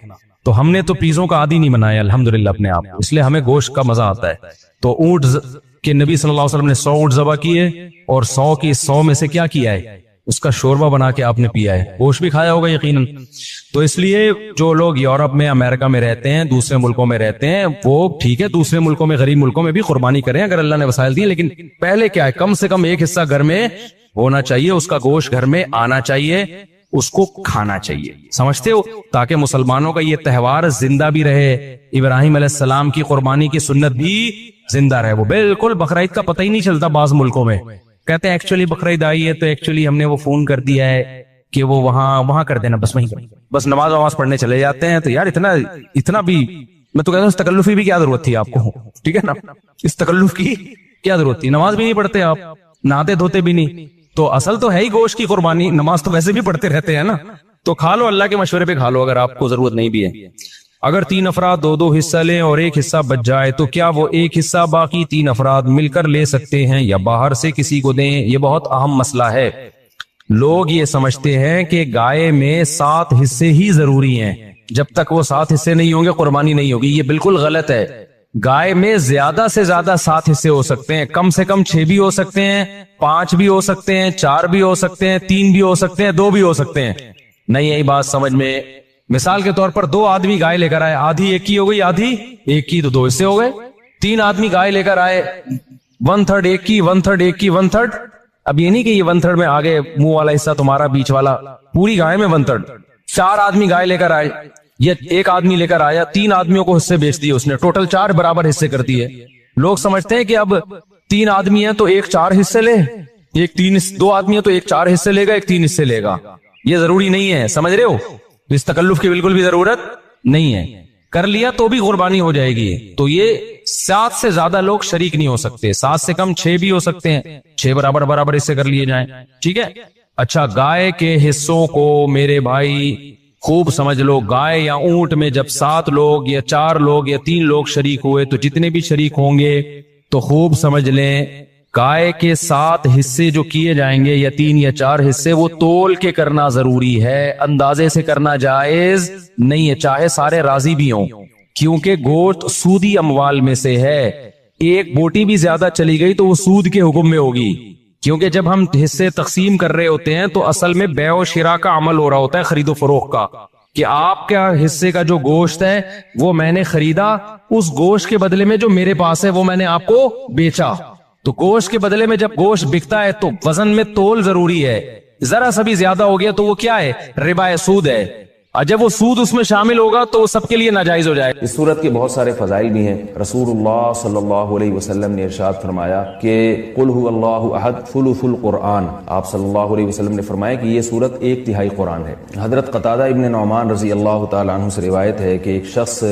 تو ہم نے تو پیزوں کا عادی نہیں بنایا الحمدللہ اپنے آپ, اس لیے ہمیں گوشت کا مزہ آتا ہے. تو اونٹ کہ نبی صلی اللہ علیہ وسلم نے 100 اونٹ ذبح کیے, اور 100 کی 100 میں سے کیا کیا ہے, اس کا شوربہ بنا کے آپ نے پیا ہے, گوشت بھی کھایا ہوگا یقیناً. تو اس لیے جو لوگ یورپ میں, امریکہ میں رہتے ہیں, دوسرے ملکوں میں رہتے ہیں, وہ ٹھیک ہے, دوسرے ملکوں میں, غریب ملکوں میں بھی قربانی کریں اگر اللہ نے وسائل دیے, لیکن پہلے کیا ہے, کم سے کم ایک حصہ گھر میں ہونا چاہیے, اس کا گوشت گھر میں آنا چاہیے, اس کو کھانا چاہیے, سمجھتے ہو, تاکہ مسلمانوں کا یہ تہوار زندہ بھی رہے, ابراہیم علیہ السلام کی قربانی کی سنت بھی زندہ رہے. وہ بالکل بقرعید کا پتہ ہی نہیں چلتا بعض ملکوں میں, کہتے ہیں ایکچولی بقرعید آئی ہے تو ایکچولی ہم نے وہ فون کر دیا ہے کہ وہ وہاں کر دینا, بس وہیں کر, بس نماز پڑھنے چلے جاتے ہیں. تو یار اتنا بھی, میں تو کہتا ہوں اس تکلفی بھی کیا ضرورت تھی آپ کو, ٹھیک ہے نا, اس تکلف کی کیا ضرورت تھی. نماز بھی نہیں پڑھتے آپ, نہاتے دھوتے بھی نہیں, تو اصل تو ہے ہی گوشت کی قربانی, نماز تو ویسے بھی پڑھتے رہتے ہیں نا, تو کھا لو, اللہ کے مشورے پہ کھا لو اگر آپ کو ضرورت نہیں بھی ہے. اگر 3 افراد 2 حصہ لیں اور ایک حصہ بچ جائے تو کیا وہ ایک حصہ باقی 3 افراد مل کر لے سکتے ہیں یا باہر سے کسی کو دیں؟ یہ بہت اہم مسئلہ ہے. لوگ یہ سمجھتے ہیں کہ گائے میں 7 حصے ہی ضروری ہیں, جب تک وہ 7 حصے نہیں ہوں گے قربانی نہیں ہوگی. یہ بالکل غلط ہے. گائے میں زیادہ سے زیادہ 7 حصے ہو سکتے ہیں, کم سے کم 6 بھی ہو سکتے ہیں, 5 بھی ہو سکتے ہیں, 4 بھی ہو سکتے ہیں, 3 بھی ہو سکتے ہیں, 2 بھی ہو سکتے ہیں. نہیں یہی بات سمجھ میں, مثال کے طور پر 2 آدمی گائے لے کر آئے, آدھی ایک کی ہو گئی, آدھی ایک کی, تو 2 حصے ہو گئے. 3 آدمی گائے لے کر آئے, 1/3 ایک کی, 1/3 ایک کی, 1/3. اب یہ نہیں کہ یہ 1/3 میں آگے منہ والا حصہ تمہارا, بیچ والا, پوری گائے میں 1/3. 4 آدمی گائے لے کر آئے, یہ ایک آدمی لے کر آیا, 3 آدمیوں کو حصے بیچ دیے اس نے, ٹوٹل 4 برابر حصے کر دیے. لوگ سمجھتے ہیں کہ اب 3 آدمی ہیں تو ایک 4 حصے لے, 2 آدمی ہیں تو ایک 4 حصے لے گا, ایک 3 حصے لے گا. یہ ضروری نہیں ہے, سمجھ رہے ہو, اس تکلف کی بالکل بھی ضرورت نہیں ہے. کر لیا تو بھی قربانی ہو جائے گی. تو یہ 7 سے زیادہ لوگ شریک نہیں ہو سکتے, 7 سے کم 6 بھی ہو سکتے ہیں, 6 برابر حصے کر لیے جائیں, ٹھیک ہے. اچھا, گائے کے حصوں کو میرے بھائی خوب سمجھ لو, گائے یا اونٹ میں جب 7 لوگ یا 4 لوگ یا 3 لوگ شریک ہوئے تو جتنے بھی شریک ہوں گے تو خوب سمجھ لیں, گائے کے 7 حصے جو کیے جائیں گے یا 3 یا 4 حصے, وہ تول کے کرنا ضروری ہے, اندازے سے کرنا جائز نہیں ہے, چاہے سارے راضی بھی ہوں, کیونکہ گوشت سودی اموال میں سے ہے. ایک بوٹی بھی زیادہ چلی گئی تو وہ سود کے حکم میں ہوگی, کیونکہ جب ہم حصے تقسیم کر رہے ہوتے ہیں تو اصل میں بیع و شراء کا عمل ہو رہا ہوتا ہے, خرید و فروخت کا, کہ آپ کا حصے کا جو گوشت ہے وہ میں نے خریدا, اس گوشت کے بدلے میں جو میرے پاس ہے وہ میں نے آپ کو بیچا. تو گوشت کے بدلے میں جب گوشت بکتا ہے تو وزن میں تول ضروری ہے, ذرا سا بھی زیادہ ہو گیا تو وہ کیا ہے, ربا سود ہے. اور جب وہ سود اس میں شامل ہوگا تو وہ سب کے لیے ناجائز ہو جائے گا. اس صورت کے بہت سارے فضائل بھی ہیں. رسول اللہ صلی اللہ علیہ وسلم نے ارشاد فرمایا کہ قل هو اللہ احد ثلث القرآن. آپ صلی اللہ علیہ وسلم نے فرمایا کہ یہ صورت 1/3 قرآن ہے. حضرت قتادہ ابن نعمان رضی اللہ تعالی عنہ سے روایت ہے کہ ایک شخص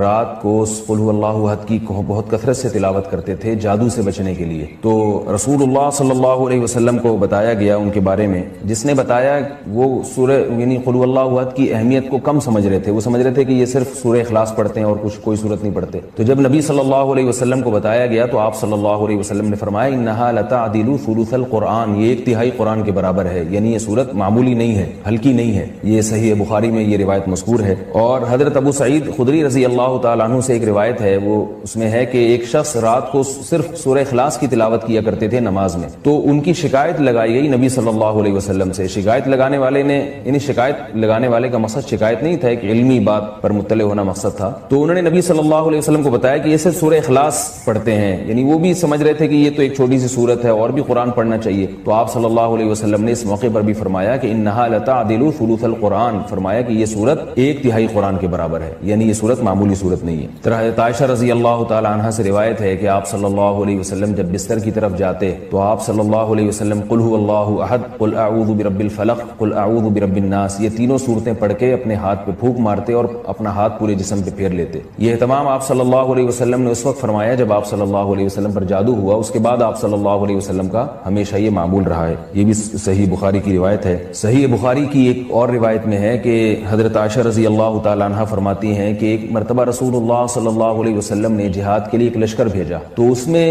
رات کو قل هو اللہ احد کی بہت کثرت سے تلاوت کرتے تھے جادو سے بچنے کے لیے. تو رسول اللہ صلی اللہ علیہ وسلم کو بتایا گیا ان کے بارے میں، جس نے بتایا وہ سورہ یعنی قل هو اللہ احد کی اہمیت کو کم سمجھ رہے تھے. وہ سمجھ رہے تھے کہ یہ صرف سورہ اخلاص پڑھتے ہیں اور کوئی صورت نہیں پڑھتے. تو جب نبی صلی اللہ علیہ وسلم کو بتایا گیا تو آپ صلی اللہ علیہ وسلم نے فرمایا انہا لتعدل ثلث القرآن، یہ 1/3 قرآن کے برابر ہے. یعنی یہ صورت معمولی نہیں ہے، ہلکی نہیں ہے. یہ صحیح بخاری میں یہ روایت مذکور ہے. اور حضرت ابو سعید خدری رضی اللہ تعالیٰ عنہ سے ایک روایت ہے، وہ اس میں ہے کہ ایک شخص رات کو صرف سورہ اخلاص کی تلاوت کیا کرتے تھے نماز میں. تو ان کی شکایت لگائی گئی نبی صلی اللہ علیہ وسلم سے. شکایت لگانے والے نے یعنی شکایت لگانے والے کا مقصد شکایت نہیں تھا، ایک علمی بات پر مطلع ہونا مقصد تھا. تو انہوں نے نبی صلی اللہ علیہ وسلم کو بتایا کہ یہ صرف سورہ اخلاص پڑھتے ہیں. یعنی وہ بھی سمجھ رہے تھے کہ یہ تو ایک چھوٹی سی صورت ہے اور بھی قرآن پڑھنا چاہیے. تو آپ صلی اللہ علیہ وسلم نے اس موقع پر بھی فرمایا کہ انہا لتعدل ثلث القرآن، فرمایا کہ یہ صورت 1/3 قرآن کے برابر ہے. یعنی یہ صورت معمولی صورت نہیں ہے. حضرت عائشہ رضی اللہ تعالی عنہا سے روایت ہے کہ آپ صلی اللہ علیہ وسلم جب بستر کی طرف جاتے تو آپ صلی اللہ علیہ وسلم قل هو اللہ احد، قل اعوذ برب الفلق، قل اعوذ برب الناس، یہ تینوں صورتیں پڑھ کے اپنے ہاتھ پہ پھونک مارتے اور اپنا ہاتھ پورے جسم پہ پھیر لیتے. یہ اہتمام آپ صلی اللہ علیہ وسلم نے اس وقت فرمایا جب آپ صلی اللہ علیہ وسلم پر جادو ہوا. اس کے بعد آپ صلی اللہ علیہ وسلم کا ہمیشہ یہ معمول رہا ہے. یہ بھی صحیح بخاری کی روایت ہے. صحیح بخاری کی ایک اور روایت میں ہے کہ حضرت عائشہ رضی اللہ تعالی عنہا فرماتی ہیں کہ ایک مرتبہ رسول اللہ صلی اللہ علیہ وسلم نے جہاد کے لیے ایک لشکر بھیجا. تو اس میں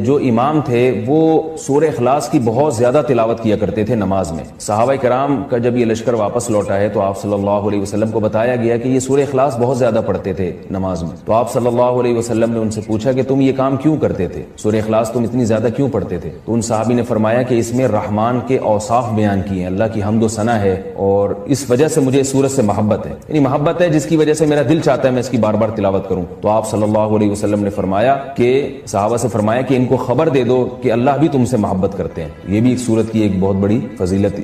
جو امام تھے وہ سورہ اخلاص کی بہت زیادہ تلاوت کیا کرتے تھے نماز میں. صحابہ کرام کا جب یہ لشکر واپس لوٹا ہے تو آپ صلی اللہ علیہ وسلم کو بتایا گیا کہ یہ سورہ اخلاص بہت زیادہ پڑھتے تھے نماز میں. تو آپ صلی اللہ علیہ وسلم نے ان سے پوچھا کہ تم یہ کام کیوں کرتے تھے، سورہ اخلاص تم اتنی زیادہ کیوں پڑھتے تھے؟ تو ان صحابی نے فرمایا کہ اس میں رحمان کے اوصاف بیان کیے ہیں، اللہ کی حمد و ثنا ہے اور اس وجہ سے مجھے اس سورت سے محبت ہے. یعنی محبت ہے جس کی وجہ سے میرا دل چاہتا ہے میں اس کی بار بار تلاوت کروں. تو آپ صلی اللہ علیہ وسلم نے فرمایا کہ صحابہ سے فرمایا کہ ان کو خبر دے دو کہ اللہ بھی تم سے محبت کرتے ہیں. یہ بھی ایک سورت کی ایک بہت بڑی فضیلت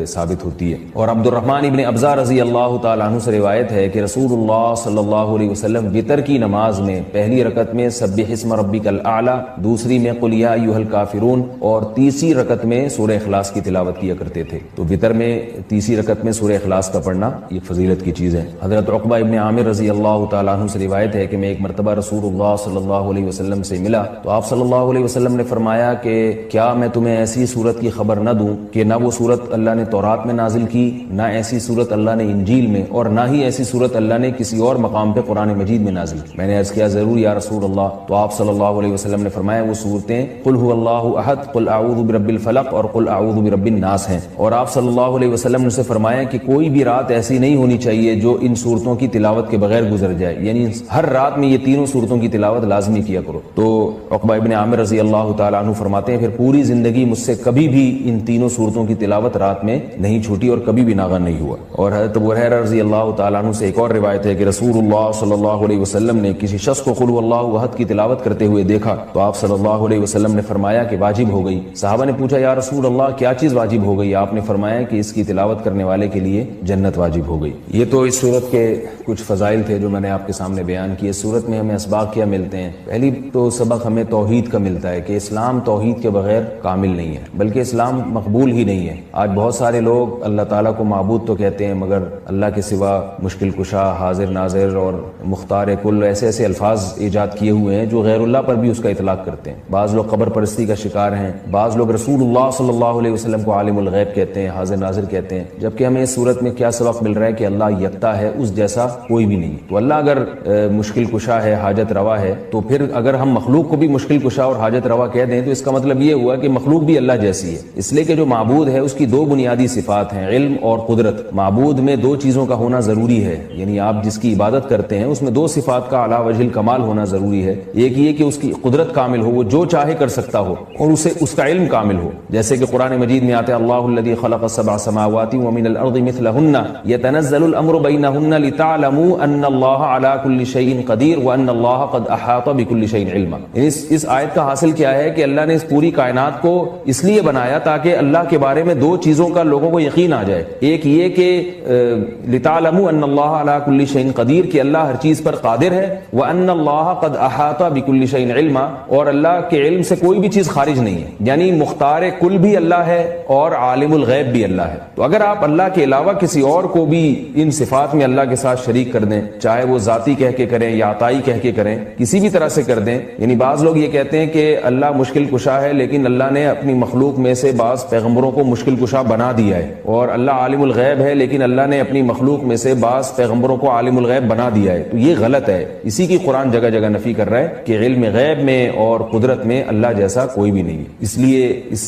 ثابت ہوتی ہے. اور عبد الرحمن ابن ابزا رضی اللہ تعالیٰ عنہ سے روایت ہے کہ رسول اللہ صلی اللہ علیہ وسلم وتر کی نماز میں پہلی رکعت میں سبح اسم ربک الاعلی، دوسری میں قل یا ایھا الکافرون اور تیسری رکعت میں سورہ اخلاص کی تلاوت کیا کرتے تھے. تو وتر میں تیسری رکعت میں سورہ اخلاص کا پڑھنا یہ فضیلت کی چیز ہے. حضرت عقبہ ابن عامر رضی اللہ تعالیٰ عنہ سے روایت ہے کہ میں ایک مرتبہ رسول اللہ صلی اللہ علیہ وسلم سے ملا تو آپ صلی اللہ علیہ وسلم نے فرمایا کہ کیا میں تمہیں ایسی صورت کی خبر نہ دوں کہ نہ وہ صورت اللہ نے تورات میں نازل کی، نہ ایسی صورت اللہ نے انجیل میں، اور نہ ہی ایسی صورت اللہ نے کسی اور مقام پہ قرآن مجید میں نازل کی. میں نے عرض کیا ضرور یا رسول اللہ. تو آپ صلی اللہ علیہ وسلم نے فرمایا وہ صورتیں قل هو اللہ احد، قل اعوذ برب الفلق اور قل اعوذ برب الناس ہیں. اور آپ صلی اللہ علیہ وسلم نے اسے فرمایا کہ کوئی بھی رات ایسی نہیں ہونی چاہیے جو ان صورتوں کی تلاوت کے بغیر گزر جائے. یعنی ہر رات میں یہ تینوں صورتوں کی تلاوت لازمی کیا کرو. تو عقبہ ابن عامر رضی اللہ تعالیٰ عنہ فرماتے ہیں پھر پوری زندگی مجھ سے کبھی بھی ان تینوں صورتوں کی تلاوت رات میں نہیں چھوٹی اور کبھی بھی ناغا نہیں ہوا. اور حضرت ابو ہریرہ رضی اللہ تعالیٰ عنہ سے ایک اور روایت ہے کہ رسول اللہ صلی اللہ علیہ وسلم نے کسی شخص کو قل اللہ احد کی تلاوت کرتے ہوئے دیکھا تو آپ صلی اللہ علیہ وسلم نے فرمایا کہ واجب ہو گئی. صحابہ نے پوچھا یا رسول اللہ کیا چیز واجب ہو گئی؟ آپ نے فرمایا کہ اس کی تلاوت کرنے والے کے لیے جنت واجب ہو گئی. یہ تو اس صورت کے کچھ فضائل تھے جو میں نے آپ کے سامنے بیان کیے. اس صورت میں ہمیں اسباق کیا ملتے ہیں؟ پہلی تو سبق ہمیں توحید کا ملتا ہے کہ اسلام توحید کے بغیر کامل نہیں ہے، بلکہ اسلام مقبول ہی نہیں ہے. آج بہت سارے لوگ اللہ تعالیٰ کو معبود تو کہتے ہیں مگر اللہ کے سوا مشکل کشا، حاضر ناظر اور مختار کل ایسے ایسے الفاظ ایجاد کیے ہوئے ہیں جو غیر اللہ پر بھی اس کا اطلاق کرتے ہیں. بعض لوگ قبر پرستی کا شکار ہیں، بعض لوگ رسول اللہ صلی اللہ علیہ وسلم کو عالم الغیب کہتے ہیں، حاضر ناظر کہتے ہیں. جبکہ ہمیں اس صورت میں کیا سبق مل رہا ہے کہ اللہ یکتا ہے، اس جیسا کوئی بھی نہیں. تو اللہ اگر مشکل کشا ہے، حاجت روا ہے، تو پھر اگر ہم مخلوق کو بھی مشکل کشا اور حاجت روا کہہ دیں تو اس کا مطلب یہ ہوا کہ مخلوق بھی اللہ جیسی ہے. اس لیے کہ جو معبود ہے اس کی دو بنیادی صفات ہیں، علم اور قدرت. معبود میں دو چیزوں کا ہونا ضروری ہے، یعنی آپ جس کی عبادت کرتے ہیں اس میں دو صفات کا اعلیٰ وجہ الکمال ہونا ضروری ہے. ایک یہ کہ اس کی قدرت کامل ہو، وہ جو چاہے کر سکتا ہو، اور اسے اس کا علم کامل ہو. جیسے کہ قرآن مجید میں آتے اللہ الذی خلق السبع سماوات ومن الارض مثلہن یتنزل الامر بینہن لتعلموا ان اللہ علی کل شیء قدیر وان اللہ قد احاط بکل شیء علما. یعنی اس آیت کا حاصل کیا ہے کہ اللہ نے اس پوری کائنات کو اس لیے بنایا تاکہ اللہ کے بارے میں دو چیزوں کا لوگوں کو یقین آ جائے. ایک یہ کہ لِتَعْلَمُوا أَنَّ اللَّهَ عَلَى كُلِّ شَيْءٍ قدیر، کہ اللہ ہر چیز پر قادر ہے. وَأَنَّ اللَّهَ قَدْ أَحَاطَ بِكُلِّ شَيْءٍ عِلْمًا، اور اللہ کے علم سے کوئی بھی چیز خارج نہیں ہے. یعنی مختار کل بھی اللہ ہے اور عالم الغیب بھی اللہ ہے. تو اگر آپ اللہ کے علاوہ کسی اور کو بھی ان صفات میں اللہ کے ساتھ شریک کر دیں، چاہے وہ ذاتی کہہ کے کریں یا عطائی کہہ کے کریں، کسی بھی طرح سے کر دیں. یعنی بعض لوگ یہ کہتے ہیں کہ اللہ مشکل کشا ہے، لیکن اللہ نے اپنی مخلوق میں سے بعض پیغمبروں کو مشکل کشا بنا دیا ہے. اور اللہ عالم الغیب ہے، لیکن اللہ نے اپنی مخلوق میں سے بعض پیغمبروں کو عالم الغیب بنا دیا ہے. تو یہ غلط ہے. اسی کی قرآن جگہ جگہ نفی کر رہا ہے کہ علم غیب میں اور قدرت میں اللہ جیسا کوئی بھی نہیں ہے. اس لیے اس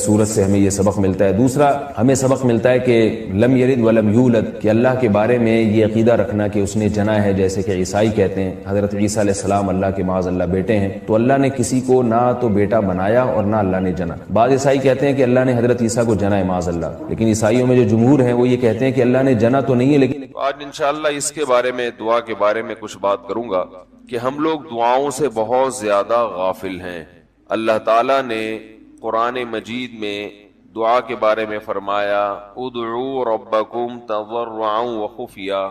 سورت سے ہمیں یہ سبق ملتا ہے. دوسرا ہمیں سبق ملتا ہے کہ لم یلد ولم یولد، کہ اللہ کے بارے میں یہ عقیدہ رکھنا کہ اس نے جنا ہے، جیسے کہ عیسائی کہتے ہیں حضرت عیسیٰ علیہ السلام اللہ کے معاذ اللہ بیٹے ہیں. تو اللہ نے کسی کو نہ تو بیٹا بنایا اور نہ اللہ نے جنا. بعض عیسائی کہتے ہیں کہ اللہ نے حضرت عیسیٰ کو جنا ہے معاذ اللہ، لیکن عیسائیوں میں جو جمہور ہیں وہ یہ کہتے ہیں کہ اللہ نے جنا تو نہیں ہے. لیکن آج انشاءاللہ اس کے بارے میں، دعا کے بارے میں کچھ بات کروں گا کہ ہم لوگ دعاؤں سے بہت زیادہ غافل ہیں. اللہ تعالیٰ نے قرآن مجید میں دعا کے بارے میں فرمایا ادعوا ربکم تضرعا وخفیا،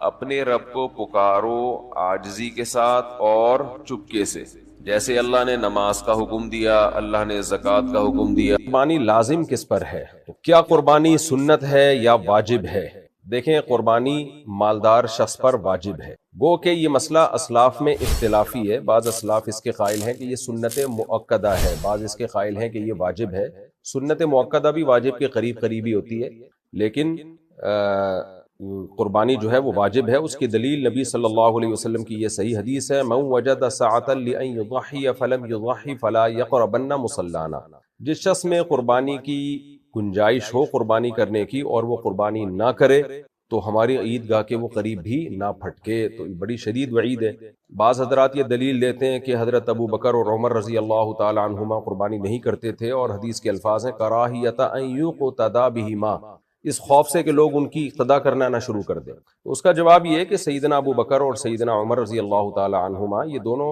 اپنے رب کو پکارو عاجزی کے ساتھ اور چپکے سے. جیسے اللہ نے نماز کا حکم دیا، اللہ نے زکوٰۃ کا حکم دیا. قربانی لازم کس پر ہے؟ کیا قربانی سنت ہے یا واجب ہے؟ دیکھیں، قربانی مالدار شخص پر واجب ہے. گو کہ یہ مسئلہ اسلاف میں اختلافی ہے. بعض اسلاف اس کے قائل ہیں کہ یہ سنت مؤکدہ ہے، بعض اس کے قائل ہیں کہ یہ واجب ہے. سنت مؤکدہ بھی واجب کے قریب قریبی ہوتی ہے، لیکن قربانی جو ہے وہ واجب ہے. اس کی دلیل نبی صلی اللہ علیہ وسلم کی یہ صحیح حدیث ہے من وجد ساعة لأن يضحي فلم يضحي فلا يقربن مصلانا. جس شخص میں قربانی کی گنجائش ہو قربانی کرنے کی اور وہ قربانی نہ کرے تو ہماری عیدگاہ کے وہ قریب بھی نہ پھٹکے. تو بڑی شدید وعید ہے. بعض حضرات یہ دلیل دیتے ہیں کہ حضرت ابو بکر اور عمر رضی اللہ تعالی عنہما قربانی نہیں کرتے تھے، اور حدیث کے الفاظ ہیں کراہیۃ ان یقتدی بہما، اس خوف سے کہ لوگ ان کی اقتدا کرنا نہ شروع کر دیں. اس کا جواب یہ ہے کہ سیدنا ابو بکر اور سیدنا عمر رضی اللہ تعالی عنہما یہ دونوں